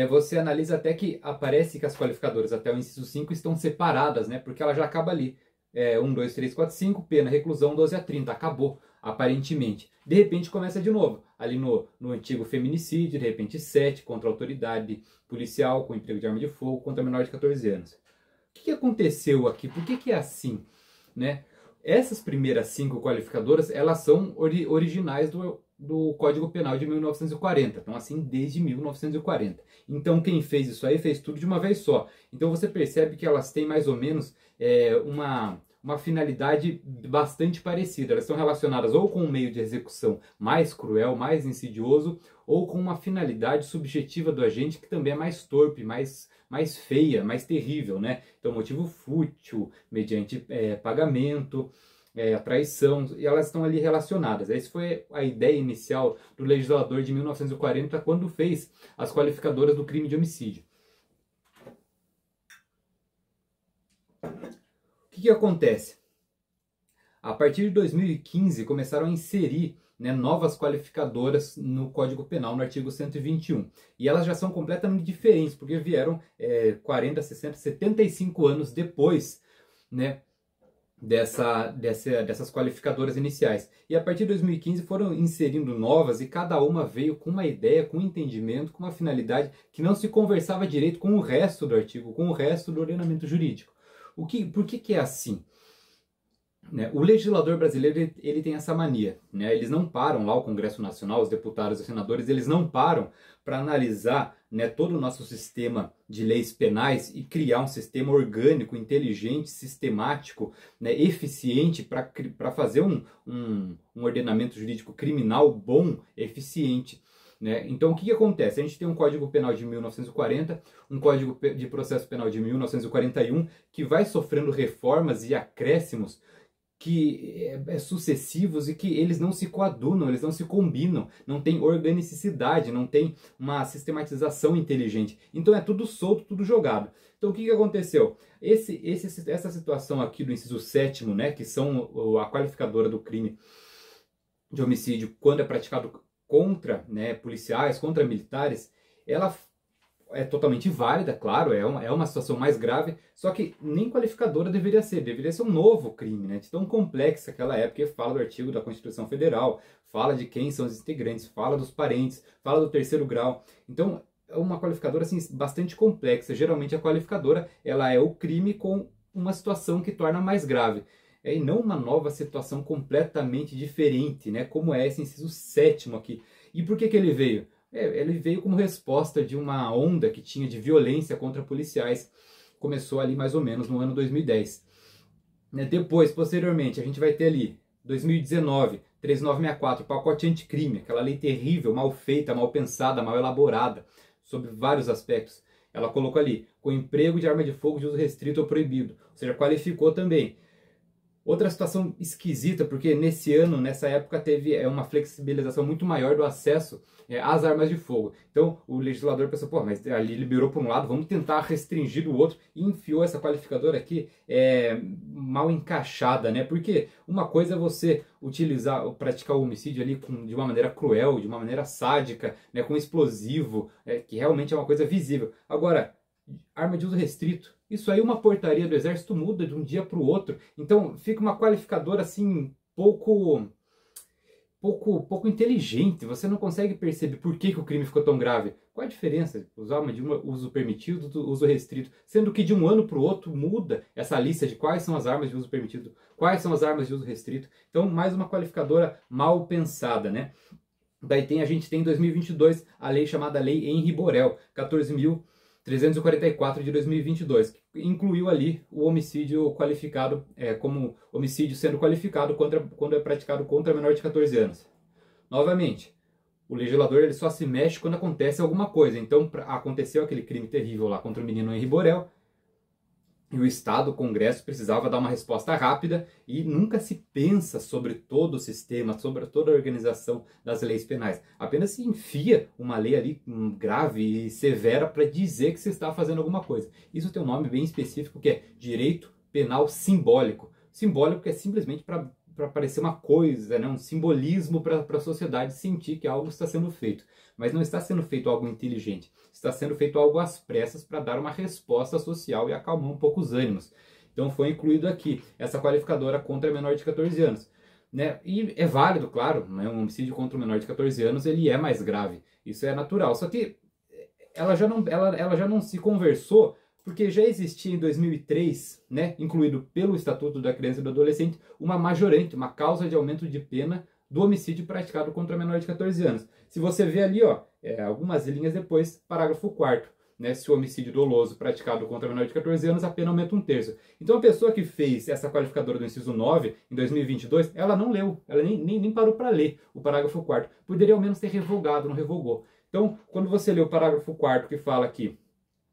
você analisa até que aparece que as qualificadoras até o inciso 5 estão separadas, né, porque ela já acaba ali. 1, 2, 3, 4, 5, pena, reclusão 12 a 30, acabou, aparentemente. De repente começa de novo, ali no antigo feminicídio, de repente 7, contra a autoridade policial, com emprego de arma de fogo, contra menor de 14 anos. O que aconteceu aqui? Por que é assim? Né? Essas primeiras 5 qualificadoras, elas são originais do Código Penal de 1940, então assim desde 1940. Então quem fez isso aí fez tudo de uma vez só. Então você percebe que elas têm mais ou menos uma finalidade bastante parecida. Elas estão relacionadas ou com um meio de execução mais cruel, mais insidioso, ou com uma finalidade subjetiva do agente que também é mais torpe, mais feia, mais terrível, né? Então motivo fútil, mediante pagamento, traição, e elas estão ali relacionadas. Essa foi a ideia inicial do legislador de 1940, quando fez as qualificadoras do crime de homicídio. O que acontece? A partir de 2015 começaram a inserir, né, novas qualificadoras no Código Penal, no artigo 121. E elas já são completamente diferentes, porque vieram 40, 60, 75 anos depois, né, dessas qualificadoras iniciais. E a partir de 2015 foram inserindo novas e cada uma veio com uma ideia, com um entendimento, com uma finalidade que não se conversava direito com o resto do artigo, com o resto do ordenamento jurídico. Por que é assim? Né? O legislador brasileiro ele tem essa mania, né? Eles não param lá, o Congresso Nacional, os deputados e os senadores, eles não param para analisar, né, todo o nosso sistema de leis penais e criar um sistema orgânico, inteligente, sistemático, né, eficiente para fazer um ordenamento jurídico criminal bom, eficiente. Né? Então, o que acontece? A gente tem um Código Penal de 1940, um Código de Processo Penal de 1941, que vai sofrendo reformas e acréscimos sucessivos e que eles não se coadunam, eles não se combinam, não tem organicidade, não tem uma sistematização inteligente. Então é tudo solto, tudo jogado. Então o que aconteceu? Essa situação aqui do inciso 7º, né, que são a qualificadora do crime de homicídio quando é praticado contra, né, policiais, contra militares, ela é totalmente válida, claro, é uma situação mais grave, só que nem qualificadora deveria ser um novo crime, né, de tão complexa aquela época, fala do artigo da Constituição Federal, fala de quem são os integrantes, fala dos parentes, fala do terceiro grau, então é uma qualificadora assim, bastante complexa. Geralmente a qualificadora ela é o crime com uma situação que torna mais grave, e não uma nova situação completamente diferente, né, como é esse inciso 7º aqui. E por que ele veio? Ele veio como resposta de uma onda que tinha de violência contra policiais. Começou ali mais ou menos no ano 2010. Depois, posteriormente, a gente vai ter ali 2019, 3964, pacote anticrime, aquela lei terrível, mal feita, mal pensada, mal elaborada, sobre vários aspectos. Ela colocou ali, com emprego de arma de fogo de uso restrito ou proibido, ou seja, qualificou também. Outra situação esquisita, porque nesse ano, nessa época, teve uma flexibilização muito maior do acesso às armas de fogo. Então o legislador pensou, pô, mas ali liberou por um lado, vamos tentar restringir do outro, e enfiou essa qualificadora aqui mal encaixada, né? Porque uma coisa é você utilizar, praticar o homicídio ali de uma maneira cruel, de uma maneira sádica, né, com explosivo, que realmente é uma coisa visível. Agora, arma de uso restrito, isso aí uma portaria do Exército muda de um dia para o outro, então fica uma qualificadora assim pouco inteligente. Você não consegue perceber por que o crime ficou tão grave. Qual a diferença? Usar arma de uso permitido do uso restrito, sendo que de um ano para o outro muda essa lista de quais são as armas de uso permitido, quais são as armas de uso restrito. Então mais uma qualificadora mal pensada, né? Daí a gente tem em 2022 a lei chamada Lei Henri Borel, 14.344 de 2022, que incluiu ali o homicídio qualificado, como homicídio sendo qualificado quando é praticado contra menor de 14 anos. Novamente, o legislador ele só se mexe quando acontece alguma coisa. Então aconteceu aquele crime terrível lá contra o menino Henri Borel, e o Estado, o Congresso, precisava dar uma resposta rápida e nunca se pensa sobre todo o sistema, sobre toda a organização das leis penais. Apenas se enfia uma lei ali grave e severa para dizer que se está fazendo alguma coisa. Isso tem um nome bem específico que é direito penal simbólico. Simbólico é simplesmente para parecer uma coisa, né? Um simbolismo para a sociedade sentir que algo está sendo feito. Mas não está sendo feito algo inteligente. Está sendo feito algo às pressas para dar uma resposta social e acalmar um pouco os ânimos. Então foi incluído aqui essa qualificadora contra menor de 14 anos. Né? E é válido, claro, né? Um homicídio contra um menor de 14 anos ele é mais grave. Isso é natural. Só que ela já não se conversou, porque já existia em 2003, né, incluído pelo Estatuto da Criança e do Adolescente, uma majorante, uma causa de aumento de pena do homicídio praticado contra menor de 14 anos. Se você vê ali, ó, algumas linhas depois, parágrafo 4º, né, se o homicídio doloso praticado contra menor de 14 anos, a pena aumenta 1/3. Então a pessoa que fez essa qualificadora do inciso 9, em 2022, ela não leu, ela nem parou para ler o parágrafo 4º. Poderia ao menos ter revogado, não revogou. Então, quando você lê o parágrafo 4º que fala que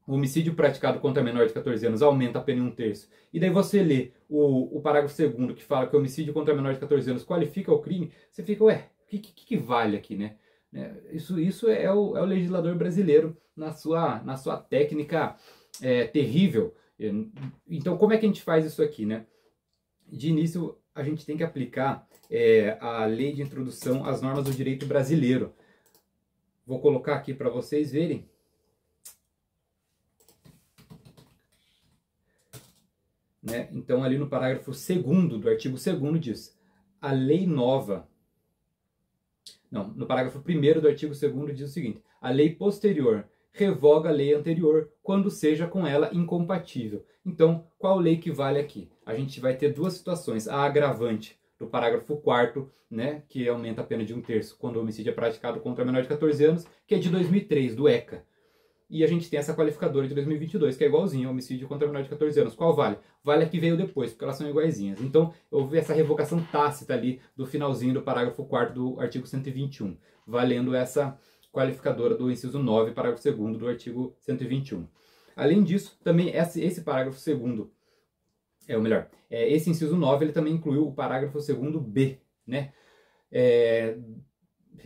o homicídio praticado contra menor de 14 anos aumenta a pena em 1/3. E daí você lê o parágrafo 2º que fala que o homicídio contra menor de 14 anos qualifica o crime, você fica, ué, o que vale aqui, né? Isso é o legislador brasileiro na sua técnica terrível. Então, como é que a gente faz isso aqui, né? De início, a gente tem que aplicar a lei de introdução às normas do direito brasileiro. Vou colocar aqui para vocês verem. Né? Então, ali no parágrafo 2º do artigo 2º diz: a lei nova... Não, no parágrafo 1º do artigo 2º diz o seguinte: a lei posterior revoga a lei anterior quando seja com ela incompatível. Então, qual lei que vale aqui? A gente vai ter duas situações. A agravante do parágrafo 4º, né, que aumenta a pena de 1/3 quando o homicídio é praticado contra menor de 14 anos, que é de 2003, do ECA. E a gente tem essa qualificadora de 2022, que é igualzinho ao homicídio contra menor de 14 anos. Qual vale? Vale a que veio depois, porque elas são iguaizinhas. Então, houve essa revogação tácita ali do finalzinho do parágrafo 4º do artigo 121, valendo essa qualificadora do inciso 9, parágrafo 2º do artigo 121. Além disso, também esse parágrafo 2º, esse inciso 9, ele também incluiu o parágrafo 2º-B, né?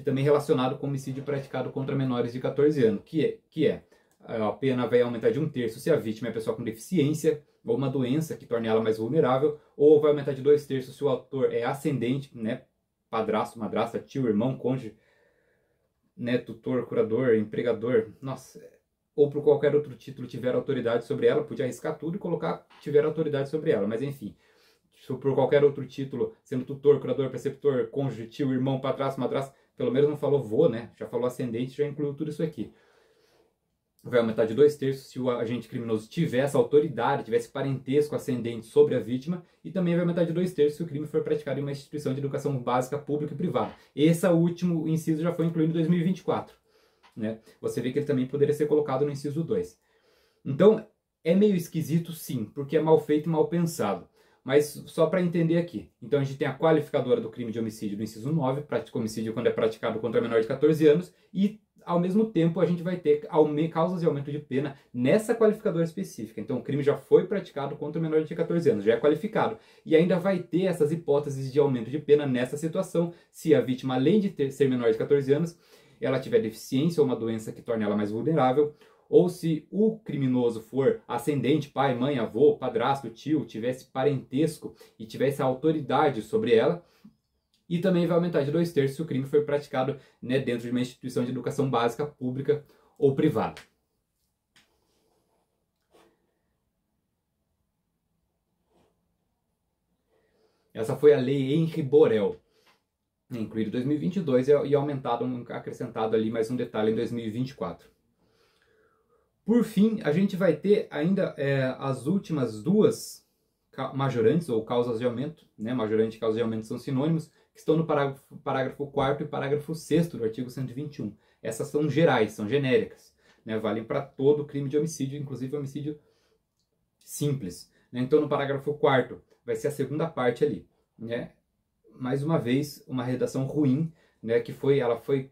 Também relacionado com homicídio praticado contra menores de 14 anos, que é a pena vai aumentar de 1/3 se a vítima é pessoa com deficiência ou uma doença que torne ela mais vulnerável, ou vai aumentar de 2/3 se o autor é ascendente, né? Padrasto, madrasta, tio, irmão, cônjuge, né? Tutor, curador, empregador, nossa, ou por qualquer outro título tiver autoridade sobre ela. Podia arriscar tudo e colocar tiver autoridade sobre ela, mas enfim, se por qualquer outro título, sendo tutor, curador, preceptor, cônjuge, tio, irmão, padrasto, madrasta, pelo menos não falou vô, né? Já falou ascendente, já incluiu tudo isso aqui. Vai aumentar de 2/3 se o agente criminoso tivesse autoridade, tivesse parentesco ascendente sobre a vítima, e também vai aumentar de 2/3 se o crime for praticado em uma instituição de educação básica pública e privada. Esse último inciso já foi incluído em 2024. Né? Você vê que ele também poderia ser colocado no inciso 2. Então, é meio esquisito sim, porque é mal feito e mal pensado. Mas só para entender aqui. Então a gente tem a qualificadora do crime de homicídio do inciso 9, homicídio quando é praticado contra menor de 14 anos, e ao mesmo tempo a gente vai ter causas de aumento de pena nessa qualificadora específica. Então o crime já foi praticado contra menor de 14 anos, já é qualificado. E ainda vai ter essas hipóteses de aumento de pena nessa situação, se a vítima, além de ser menor de 14 anos, ela tiver deficiência ou uma doença que torne ela mais vulnerável, ou se o criminoso for ascendente, pai, mãe, avô, padrasto, tio, tivesse parentesco e tivesse autoridade sobre ela. E também vai aumentar de 2/3 se o crime for praticado, né, dentro de uma instituição de educação básica, pública ou privada. Essa foi a lei Henri Borel, incluído em 2022 e aumentado, acrescentado ali mais um detalhe em 2024. Por fim, a gente vai ter ainda as últimas duas majorantes ou causas de aumento, né? Majorante e causa de aumento são sinônimos, que estão no parágrafo 4º e parágrafo 6º do artigo 121. Essas são gerais, são genéricas, né? Valem para todo crime de homicídio, inclusive homicídio simples. Né? Então, no parágrafo 4º, vai ser a segunda parte ali. Né? Mais uma vez, uma redação ruim, né? Que ela foi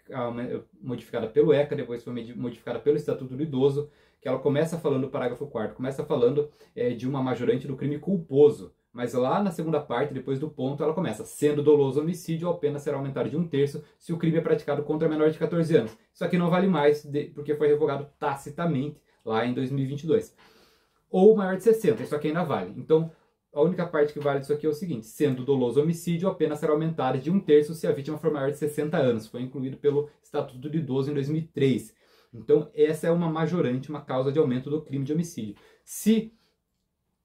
modificada pelo ECA, depois foi modificada pelo Estatuto do Idoso, que ela começa falando, o parágrafo 4º, começa falando de uma majorante do crime culposo. Mas lá na segunda parte, depois do ponto, ela começa: sendo doloso homicídio, a pena será aumentada de 1/3 se o crime é praticado contra menor de 14 anos. Isso aqui não vale mais, porque foi revogado tacitamente lá em 2022. Ou maior de 60, isso aqui ainda vale. Então, a única parte que vale disso aqui é o seguinte: sendo doloso homicídio, a pena será aumentada de 1/3 se a vítima for maior de 60 anos. Foi incluído pelo Estatuto do Idoso em 2003. Então, essa é uma majorante, uma causa de aumento do crime de homicídio. Se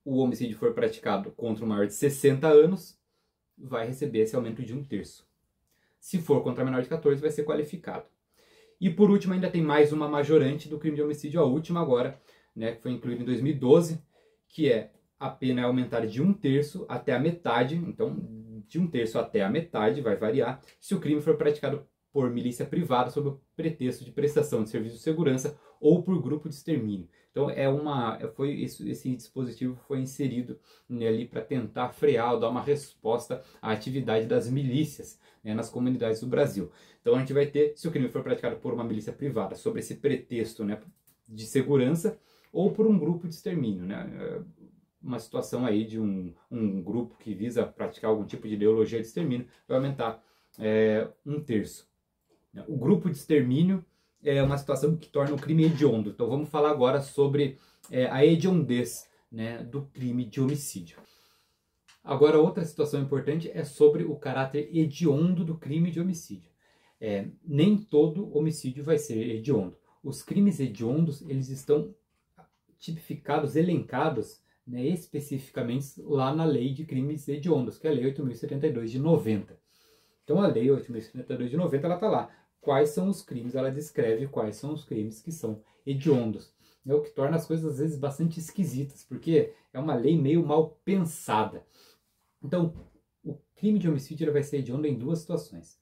o homicídio for praticado contra um maior de 60 anos, vai receber esse aumento de 1/3. Se for contra menor de 14, vai ser qualificado. E por último, ainda tem mais uma majorante do crime de homicídio, a última agora, né, que foi incluída em 2012, que é a pena é aumentar de 1/3 até a metade. Então, de 1/3 até a metade, vai variar, se o crime for praticado por milícia privada sob o pretexto de prestação de serviço de segurança ou por grupo de extermínio. Então esse dispositivo foi inserido, né, ali para tentar frear ou dar uma resposta à atividade das milícias, né, nas comunidades do Brasil. Então a gente vai ter, se o crime for praticado por uma milícia privada sob esse pretexto, né, de segurança ou por um grupo de extermínio, né, uma situação aí de um grupo que visa praticar algum tipo de ideologia de extermínio, vai aumentar 1/3. O grupo de extermínio é uma situação que torna o crime hediondo. Então vamos falar agora sobre a hediondez, né, do crime de homicídio. Agora, outra situação importante é sobre o caráter hediondo do crime de homicídio. Nem todo homicídio vai ser hediondo. Os crimes hediondos, eles estão tipificados, elencados, né, especificamente lá na Lei de Crimes Hediondos, que é a Lei 8.072 de 90. Então, a Lei 8.072 de 90, ela está lá. Quais são os crimes? Ela descreve quais são os crimes que são hediondos. É o que torna as coisas, às vezes, bastante esquisitas, porque é uma lei meio mal pensada. Então, o crime de homicídio ele vai ser hediondo em duas situações.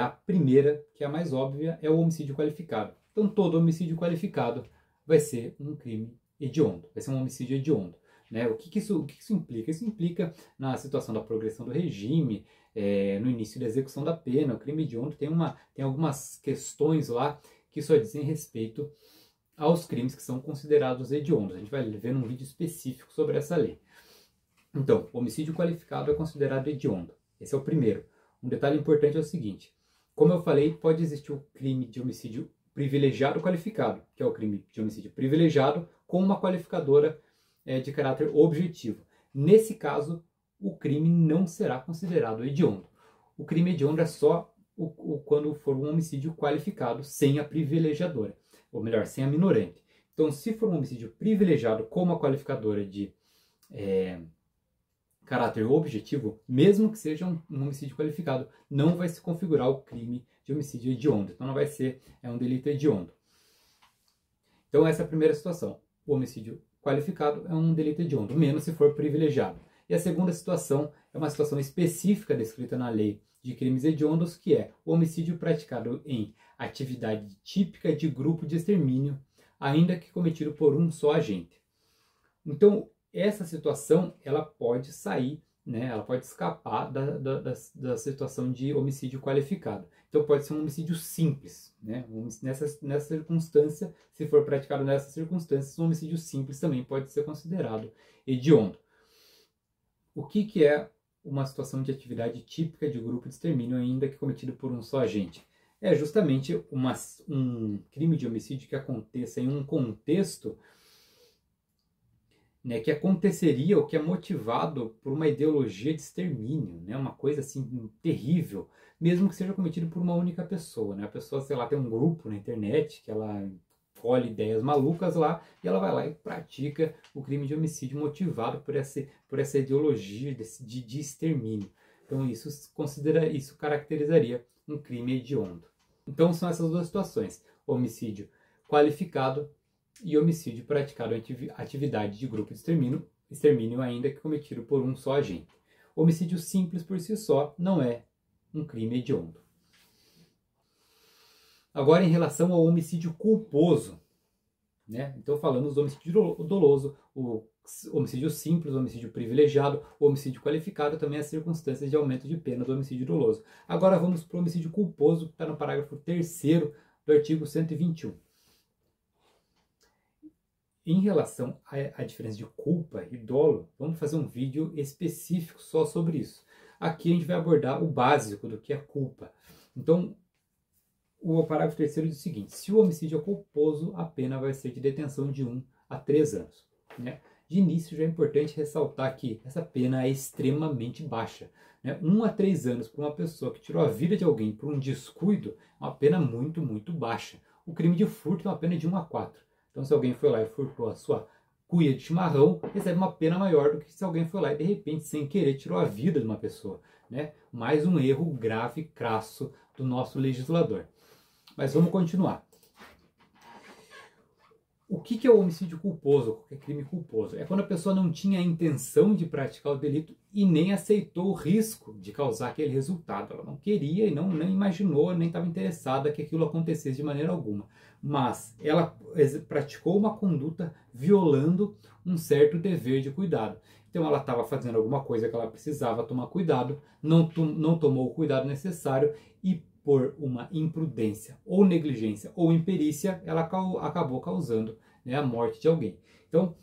A primeira, que é a mais óbvia, é o homicídio qualificado. Então, todo homicídio qualificado vai ser um crime hediondo, vai ser um homicídio hediondo. Né? O que isso implica? Isso implica na situação da progressão do regime, no início da execução da pena. O crime hediondo tem algumas questões lá que só dizem respeito aos crimes que são considerados hediondos. A gente vai ver num vídeo específico sobre essa lei. Então, homicídio qualificado é considerado hediondo. Esse é o primeiro. Um detalhe importante é o seguinte: como eu falei, pode existir o crime de homicídio privilegiado qualificado, que é o crime de homicídio privilegiado com uma qualificadora de caráter objetivo. Nesse caso, o crime não será considerado hediondo. O crime hediondo é só quando for um homicídio qualificado sem a privilegiadora, ou melhor, sem a minorante. Então, se for um homicídio privilegiado com uma qualificadora de caráter objetivo, mesmo que seja um homicídio qualificado, não vai se configurar o crime de homicídio hediondo. Então não vai ser um delito hediondo. Então essa é a primeira situação. O homicídio qualificado é um delito hediondo, menos se for privilegiado. E a segunda situação é uma situação específica descrita na lei de crimes hediondos, que é o homicídio praticado em atividade típica de grupo de extermínio, ainda que cometido por um só agente. Então, essa situação, ela pode sair, né? Ela pode escapar da situação de homicídio qualificado. Então, pode ser um homicídio simples, né? Nessa circunstância, se for praticado nessas circunstâncias, um homicídio simples também pode ser considerado hediondo. O que é uma situação de atividade típica de grupo de extermínio, ainda que cometido por um só agente? É justamente um crime de homicídio que aconteça em um contexto, né, que aconteceria ou que é motivado por uma ideologia de extermínio, né, uma coisa assim terrível, mesmo que seja cometido por uma única pessoa, né? A pessoa, sei lá, tem um grupo na internet que ela colhe ideias malucas lá e ela vai lá e pratica o crime de homicídio motivado por essa ideologia de extermínio. Então isso caracterizaria um crime hediondo. Então são essas duas situações: homicídio qualificado e homicídio praticado em atividade de grupo de extermínio ainda que cometido por um só agente. Homicídio simples por si só não é um crime hediondo. Agora, em relação ao homicídio culposo, né? Então falamos do homicídio doloso, o homicídio simples, o homicídio privilegiado, o homicídio qualificado, também as circunstâncias de aumento de pena do homicídio doloso. Agora vamos para o homicídio culposo, que está no parágrafo 3º do artigo 121. Em relação à diferença de culpa e dolo, vamos fazer um vídeo específico só sobre isso. Aqui a gente vai abordar o básico do que é culpa. Então, o parágrafo 3º diz o seguinte: se o homicídio é culposo, a pena vai ser de detenção de 1 a 3 anos. Né? De início, já é importante ressaltar que essa pena é extremamente baixa. Né? 1 a 3 anos para uma pessoa que tirou a vida de alguém por um descuido é uma pena muito, muito baixa. O crime de furto é uma pena de 1 a 4. Então, se alguém foi lá e furtou a sua cuia de chimarrão, recebe uma pena maior do que se alguém foi lá e, de repente, sem querer, tirou a vida de uma pessoa. Né? Mais um erro grave, crasso do nosso legislador. Mas vamos continuar. O que é o homicídio culposo, qualquer crime culposo? É quando a pessoa não tinha a intenção de praticar o delito e nem aceitou o risco de causar aquele resultado. Ela não queria e nem imaginou, nem estava interessada que aquilo acontecesse de maneira alguma. Mas ela praticou uma conduta violando um certo dever de cuidado. Então ela estava fazendo alguma coisa que ela precisava tomar cuidado, não tomou o cuidado necessário e por uma imprudência ou negligência ou imperícia, ela acabou causando, né, a morte de alguém. Então,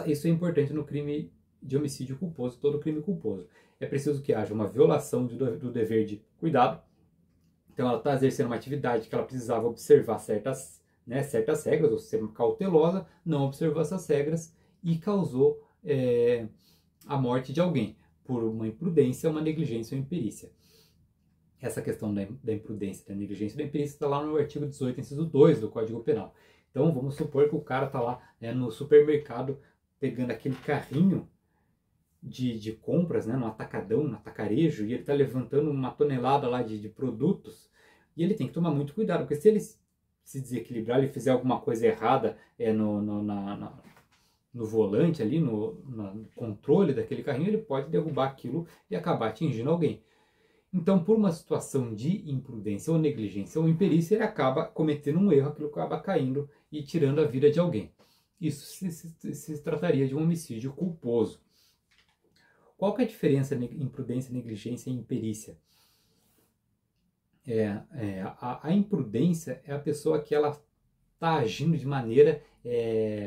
isso é importante no crime de homicídio culposo, todo crime culposo. É preciso que haja uma violação do dever de cuidado. Então, ela está exercendo uma atividade que ela precisava observar certas regras, ou ser cautelosa, não observou essas regras e causou a morte de alguém por uma imprudência, uma negligência ou imperícia. Essa questão da imprudência, da negligência e da imperícia está lá no artigo 18, inciso 2 do Código Penal. Então vamos supor que o cara está lá no supermercado pegando aquele carrinho de compras, né, no atacadão, no atacarejo, e ele está levantando uma tonelada lá de produtos, e ele tem que tomar muito cuidado, porque se ele se desequilibrar, ele fizer alguma coisa errada no volante ali, no controle daquele carrinho, ele pode derrubar aquilo e acabar atingindo alguém. Então, por uma situação de imprudência ou negligência ou imperícia, ele acaba cometendo um erro, aquilo acaba caindo e tirando a vida de alguém. Isso se trataria de um homicídio culposo. Qual que é a diferença entre imprudência, negligência e imperícia? A imprudência é a pessoa que ela está agindo de maneira,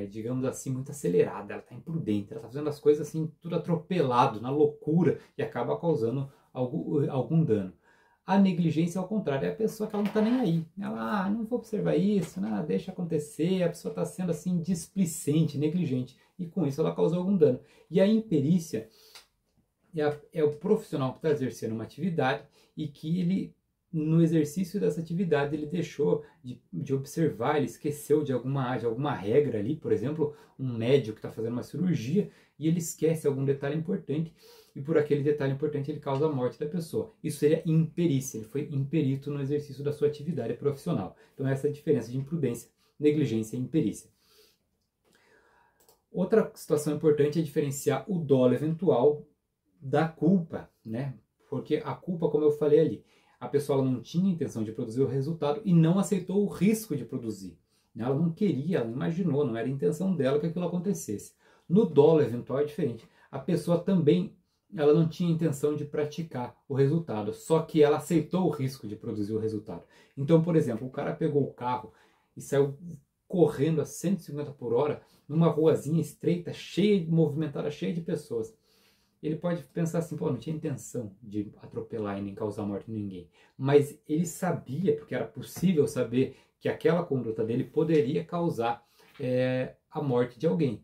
digamos assim, muito acelerada, ela está imprudente, ela está fazendo as coisas assim, tudo atropelado, na loucura, e acaba causando algum dano. A negligência, ao contrário, é a pessoa que ela não está nem aí. Ela, não vou observar isso, deixa acontecer, a pessoa está sendo assim displicente, negligente, e com isso ela causou algum dano. E a imperícia é o profissional que está exercendo uma atividade e que ele, no exercício dessa atividade, ele deixou de observar, ele esqueceu de alguma regra ali, por exemplo, um médico que está fazendo uma cirurgia e ele esquece algum detalhe importante e por aquele detalhe importante ele causa a morte da pessoa. Isso seria imperícia, ele foi imperito no exercício da sua atividade profissional. Então essa é a diferença de imprudência, negligência e imperícia. Outra situação importante é diferenciar o dolo eventual da culpa, né? Porque a culpa, como eu falei ali, a pessoa ela não tinha intenção de produzir o resultado e não aceitou o risco de produzir. Ela não queria, ela não imaginou, não era a intenção dela que aquilo acontecesse. No dolo eventual é diferente. A pessoa também ela não tinha intenção de praticar o resultado, só que ela aceitou o risco de produzir o resultado. Então, por exemplo, o cara pegou o carro e saiu correndo a 150 por hora numa ruazinha estreita, movimentada, cheia de pessoas. Ele pode pensar assim, não tinha intenção de atropelar e nem causar morte em ninguém. Mas ele sabia, porque era possível saber, que aquela conduta dele poderia causar a morte de alguém.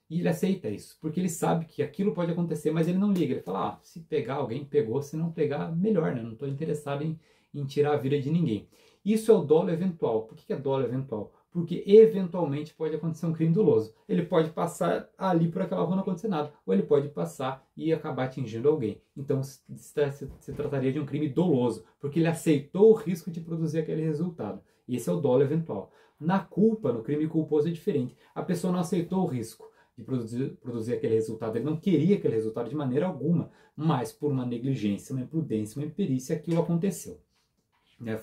E ele aceita isso, porque ele sabe que aquilo pode acontecer, mas ele não liga. Ele fala, se pegar alguém, pegou, se não pegar, melhor, né? Não estou interessado em tirar a vida de ninguém. Isso é o dolo eventual. Por que é dolo eventual? Porque eventualmente pode acontecer um crime doloso. Ele pode passar ali por aquela rua não acontecer nada, ou ele pode passar e acabar atingindo alguém. Então se trataria de um crime doloso, porque ele aceitou o risco de produzir aquele resultado. E esse é o dolo eventual. Na culpa, no crime culposo é diferente. A pessoa não aceitou o risco de produzir aquele resultado. Ele não queria aquele resultado de maneira alguma, mas por uma negligência, uma imprudência, uma imperícia, aquilo aconteceu.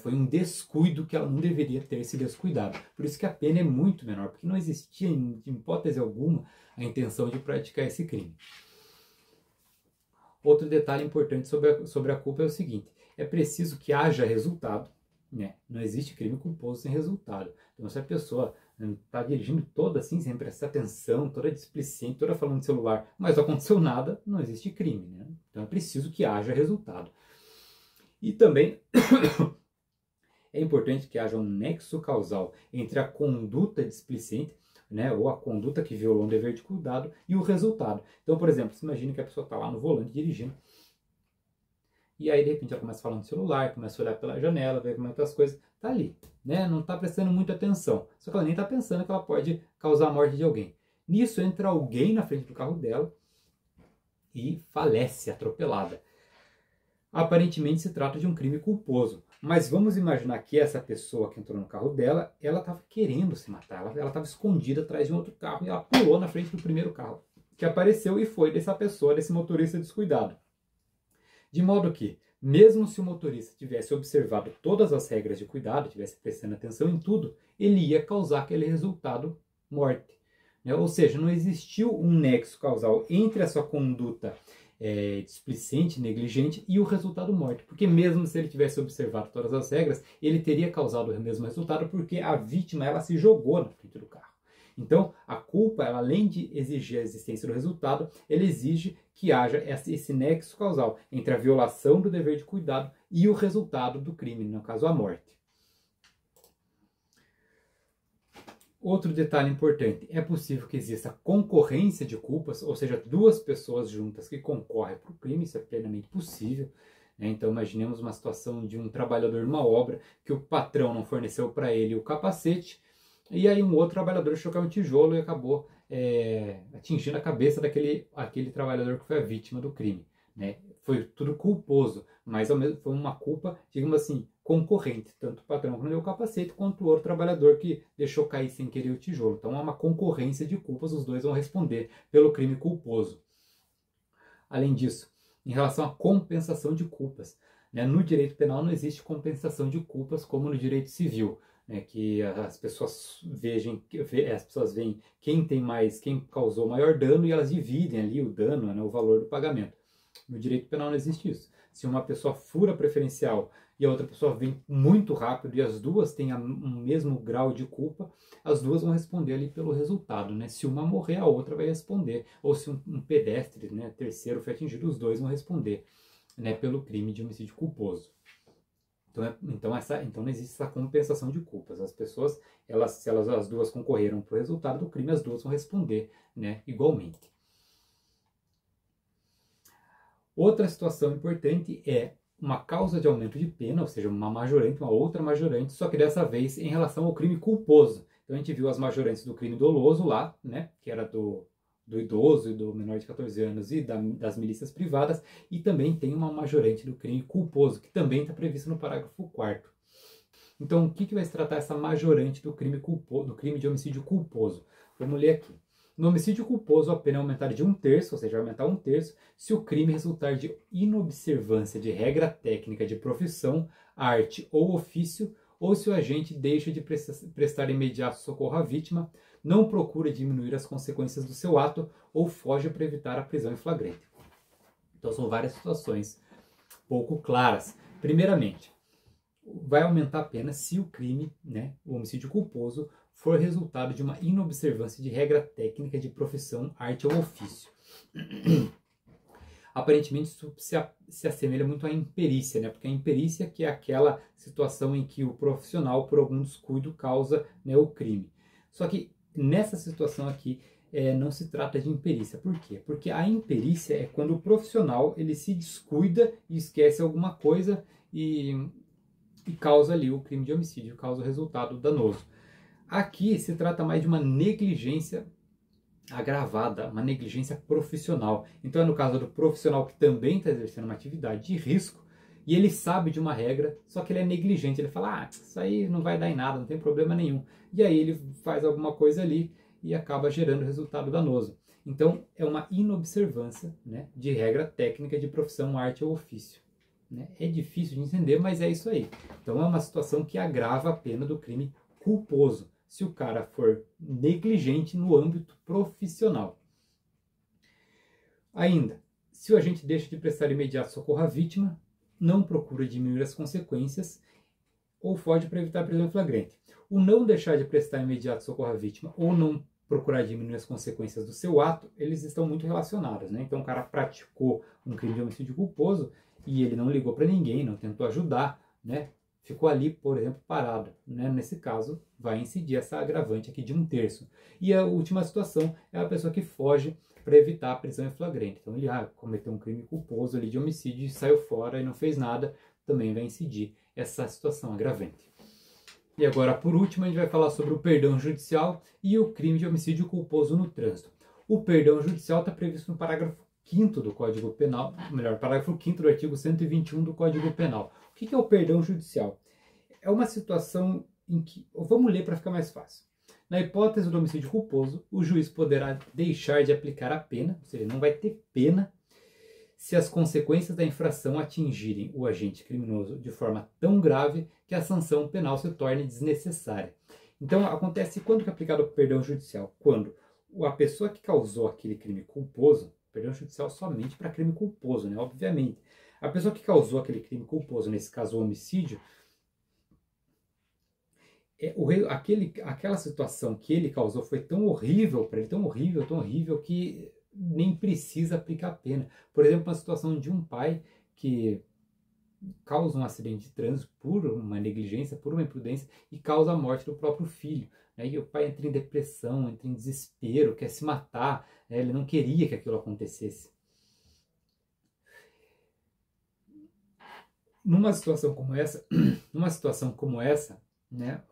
Foi um descuido que ela não deveria ter se descuidado. Por isso que a pena é muito menor, porque não existia, em hipótese alguma, a intenção de praticar esse crime. Outro detalhe importante sobre a culpa é o seguinte: é preciso que haja resultado. Não existe crime culposo sem resultado. Então, se a pessoa está dirigindo toda assim, sem prestar atenção, toda displicente, toda falando no celular, mas não aconteceu nada, não existe crime. Então, é preciso que haja resultado. E também é importante que haja um nexo causal entre a conduta displicente, ou a conduta que violou um dever de cuidado, e o resultado. Então, por exemplo, você imagina que a pessoa está lá no volante dirigindo, e aí de repente ela começa a falar no celular, começa a olhar pela janela, ver como é que as coisas, está ali, não está prestando muita atenção, só que ela nem está pensando que ela pode causar a morte de alguém. Nisso entra alguém na frente do carro dela e falece atropelada. Aparentemente se trata de um crime culposo, mas vamos imaginar que essa pessoa que entrou no carro dela, ela estava querendo se matar, ela estava escondida atrás de um outro carro e ela pulou na frente do primeiro carro que apareceu e foi dessa pessoa, desse motorista descuidado. De modo que, mesmo se o motorista tivesse observado todas as regras de cuidado, tivesse prestando atenção em tudo, ele ia causar aquele resultado, morte. Ou seja, não existiu um nexo causal entre a sua conduta displicente, negligente e o resultado morte. Porque mesmo se ele tivesse observado todas as regras, ele teria causado o mesmo resultado porque a vítima ela se jogou na frente do carro. Então, a culpa, ela, além de exigir a existência do resultado, ela exige que haja esse nexo causal entre a violação do dever de cuidado e o resultado do crime, no caso a morte. Outro detalhe importante, é possível que exista concorrência de culpas, ou seja, duas pessoas juntas que concorrem para o crime, isso é plenamente possível. Né? Então imaginemos uma situação de um trabalhador numa obra que o patrão não forneceu para ele o capacete, e aí um outro trabalhador chocou um tijolo e acabou atingindo a cabeça aquele trabalhador que foi a vítima do crime. Né? Foi tudo culposo, mas ao mesmo foi uma culpa, digamos assim, concorrente, tanto o patrão que não deu o capacete, quanto o outro trabalhador que deixou cair sem querer o tijolo. Então há uma concorrência de culpas, os dois vão responder pelo crime culposo. Além disso, em relação à compensação de culpas, né, no direito penal não existe compensação de culpas como no direito civil, né, que as pessoas veem quem tem mais, quem causou maior dano e elas dividem ali o dano, né, o valor do pagamento. No direito penal não existe isso. Se uma pessoa fura preferencial e a outra pessoa vem muito rápido e as duas têm o mesmo grau de culpa, as duas vão responder ali pelo resultado, né? Se uma morrer, a outra vai responder. Ou se um pedestre, né, terceiro foi atingido, os dois vão responder, né, pelo crime de homicídio culposo. Então não existe essa compensação de culpas. As pessoas, se as duas concorreram para o resultado do crime, as duas vão responder, né, igualmente. Outra situação importante é uma causa de aumento de pena, ou seja, uma majorante, uma outra majorante, só que dessa vez em relação ao crime culposo. Então a gente viu as majorantes do crime doloso lá, né, que era do idoso e do menor de 14 anos e das milícias privadas, e também tem uma majorante do crime culposo, que também está previsto no parágrafo 4º. Então, o que vai se tratar essa majorante do crime de homicídio culposo? Vamos ler aqui. No homicídio culposo, a pena é aumentar de 1/3, ou seja, vai aumentar 1/3, se o crime resultar de inobservância de regra técnica de profissão, arte ou ofício, ou se o agente deixa de prestar imediato socorro à vítima, não procura diminuir as consequências do seu ato ou foge para evitar a prisão em flagrante. Então, são várias situações pouco claras. Primeiramente, vai aumentar a pena se o crime, né, o homicídio culposo, for resultado de uma inobservância de regra técnica de profissão, arte ou ofício. Aparentemente isso se assemelha muito à imperícia, né? Porque a imperícia que é aquela situação em que o profissional, por algum descuido, causa, né, o crime. Só que nessa situação aqui não se trata de imperícia. Por quê? Porque a imperícia é quando o profissional ele se descuida e esquece alguma coisa e causa ali o crime de homicídio, causa o resultado danoso. Aqui se trata mais de uma negligência agravada, uma negligência profissional. Então é no caso do profissional que também está exercendo uma atividade de risco e ele sabe de uma regra, só que ele é negligente. Ele fala, isso aí não vai dar em nada, não tem problema nenhum. E aí ele faz alguma coisa ali e acaba gerando resultado danoso. Então é uma inobservância, né, de regra técnica de profissão, arte ou ofício. É difícil de entender, mas é isso aí. Então é uma situação que agrava a pena do crime culposo, se o cara for negligente no âmbito profissional. Ainda, se o agente deixa de prestar imediato socorro à vítima, não procura diminuir as consequências ou foge para evitar a prisão em flagrante. O não deixar de prestar imediato socorro à vítima ou não procurar diminuir as consequências do seu ato, eles estão muito relacionados, né? Então o cara praticou um crime de homicídio culposo e ele não ligou para ninguém, não tentou ajudar, né? Ficou ali, por exemplo, parado. Né? Nesse caso, vai incidir essa agravante aqui de 1/3. E a última situação é a pessoa que foge para evitar a prisão em flagrante. Então ele cometeu um crime culposo ali de homicídio e saiu fora e não fez nada, também vai incidir essa situação agravante. E agora, por último, a gente vai falar sobre o perdão judicial e o crime de homicídio culposo no trânsito. O perdão judicial está previsto no parágrafo 5º do Código Penal, parágrafo 5º do artigo 121 do Código Penal. O que é o perdão judicial? É uma situação em que, vamos ler para ficar mais fácil. Na hipótese do homicídio culposo, o juiz poderá deixar de aplicar a pena, ou seja, não vai ter pena, se as consequências da infração atingirem o agente criminoso de forma tão grave que a sanção penal se torne desnecessária. Então, acontece quando que é aplicado o perdão judicial? Quando a pessoa que causou aquele crime culposo, perdão judicial somente para crime culposo, né? Obviamente. A pessoa que causou aquele crime culposo, nesse caso o homicídio, aquela situação que ele causou foi tão horrível para ele, tão horrível que nem precisa aplicar a pena. Por exemplo, uma situação de um pai que causa um acidente de trânsito por uma negligência, por uma imprudência e causa a morte do próprio filho. Aí o pai entra em depressão, entra em desespero, quer se matar, né? Ele não queria que aquilo acontecesse. Numa situação como essa, né,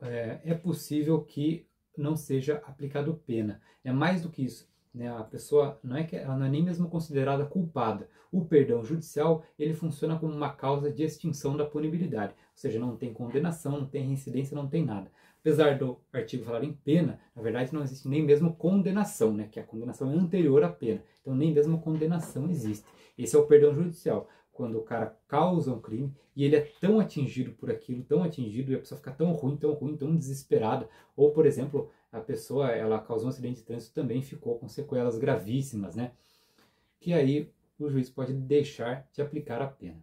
é possível que não seja aplicado pena. É mais do que isso, né? A pessoa ela não é nem mesmo considerada culpada. O perdão judicial, ele funciona como uma causa de extinção da punibilidade, ou seja, não tem condenação, não tem reincidência, não tem nada. Apesar do artigo falar em pena, na verdade não existe nem mesmo condenação, né? Que a condenação é anterior à pena. Então nem mesmo condenação existe. Esse é o perdão judicial. Quando o cara causa um crime e ele é tão atingido por aquilo, tão atingido, e a pessoa fica tão ruim, tão desesperada. Ou, por exemplo, a pessoa, ela causou um acidente de trânsito, também ficou com sequelas gravíssimas, né? Que aí o juiz pode deixar de aplicar a pena.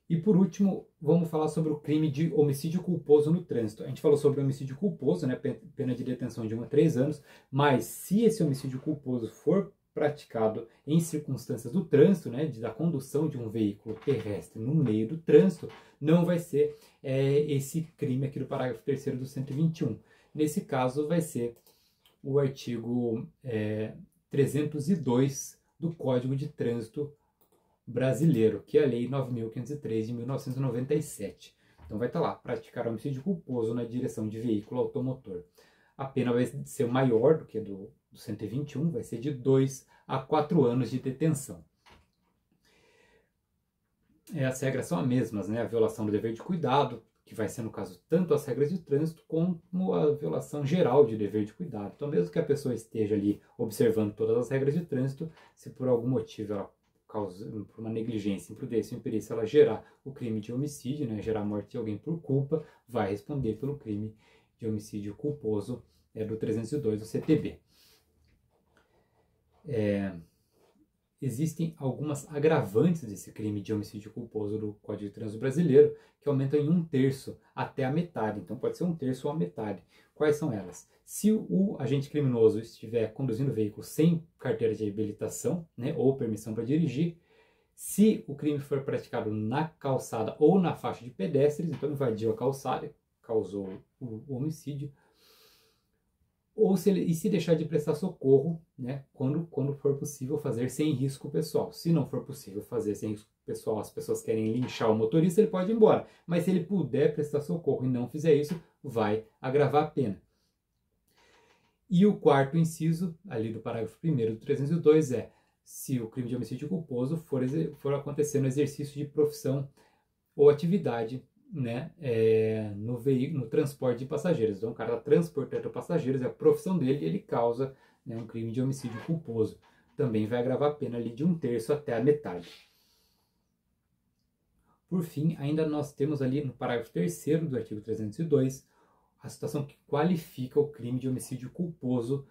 E por último, vamos falar sobre o crime de homicídio culposo no trânsito. A gente falou sobre homicídio culposo, né? Pena de detenção de 1 a 3 anos, mas se esse homicídio culposo for praticado em circunstâncias do trânsito, né, da condução de um veículo terrestre no meio do trânsito, não vai ser esse crime aqui do parágrafo 3º do 121. Nesse caso, vai ser o artigo 302 do Código de Trânsito Brasileiro, que é a Lei 9.503 de 1997. Então vai estar lá, praticar homicídio culposo na direção de veículo automotor. A pena vai ser maior do que do 121, vai ser de 2 a 4 anos de detenção. As regras são as mesmas, né? A violação do dever de cuidado, que vai ser, no caso, tanto as regras de trânsito como a violação geral de dever de cuidado. Então, mesmo que a pessoa esteja ali observando todas as regras de trânsito, se por algum motivo ela causa, por uma negligência, imprudência ou imperícia, ela gerar o crime de homicídio, né? Gerar a morte de alguém por culpa, vai responder pelo crime de homicídio culposo do 302 do CTB. Existem algumas agravantes desse crime de homicídio culposo do Código de Trânsito Brasileiro, que aumentam em 1/3 até a metade. Então pode ser 1/3 ou a metade. Quais são elas? Se o agente criminoso estiver conduzindo o veículo sem carteira de habilitação, né, ou permissão para dirigir, se o crime for praticado na calçada ou na faixa de pedestres, então invadiu a calçada, causou o homicídio, ou se deixar de prestar socorro, né, quando for possível fazer sem risco pessoal. Se não for possível fazer sem risco pessoal, as pessoas querem linchar o motorista, ele pode ir embora. Mas se ele puder prestar socorro e não fizer isso, vai agravar a pena. E o quarto inciso, ali do parágrafo 1º do 302, se o crime de homicídio culposo for acontecer no exercício de profissão ou atividade, né, no transporte de passageiros. Então o cara está transportando passageiros, é a profissão dele, e ele causa, né, um crime de homicídio culposo. Também vai agravar a pena ali de 1/3 até a metade. Por fim, ainda nós temos ali no parágrafo 3º do artigo 302 a situação que qualifica o crime de homicídio culposo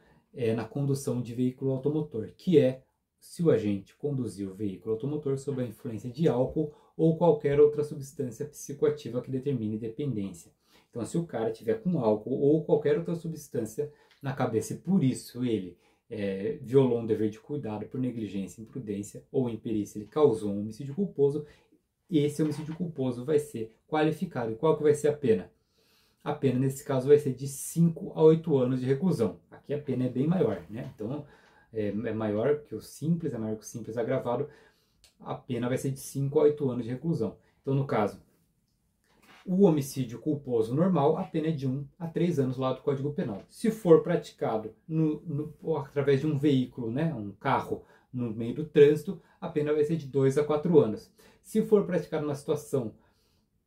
na condução de veículo automotor, que é se o agente conduzir o veículo automotor sob a influência de álcool ou qualquer outra substância psicoativa que determine dependência. Então, se o cara tiver com álcool ou qualquer outra substância na cabeça e por isso ele violou um dever de cuidado por negligência, imprudência ou imperícia, ele causou um homicídio culposo, esse homicídio culposo vai ser qualificado. E qual que vai ser a pena? A pena, nesse caso, vai ser de 5 a 8 anos de reclusão. Aqui a pena é bem maior, né? Então, é maior que o simples, é maior que o simples agravado. A pena vai ser de 5 a 8 anos de reclusão. Então, no caso, o homicídio culposo normal, a pena é de 1 a 3 anos lá do Código Penal. Se for praticado através de um veículo, né, um carro, no meio do trânsito, a pena vai ser de 2 a 4 anos. Se for praticado numa situação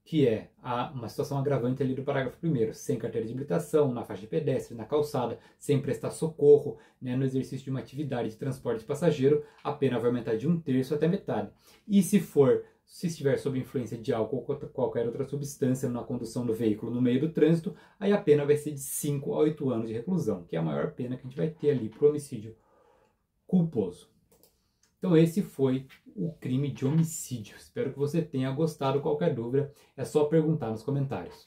que é uma situação agravante ali do parágrafo 1º, sem carteira de habilitação, na faixa de pedestre, na calçada, sem prestar socorro, né, no exercício de uma atividade de transporte de passageiro, a pena vai aumentar de 1/3 até metade. E se estiver sob influência de álcool ou qualquer outra substância na condução do veículo no meio do trânsito, aí a pena vai ser de 5 a 8 anos de reclusão, que é a maior pena que a gente vai ter ali para o homicídio culposo. Então esse foi o crime de homicídio. Espero que você tenha gostado. Qualquer dúvida é só perguntar nos comentários.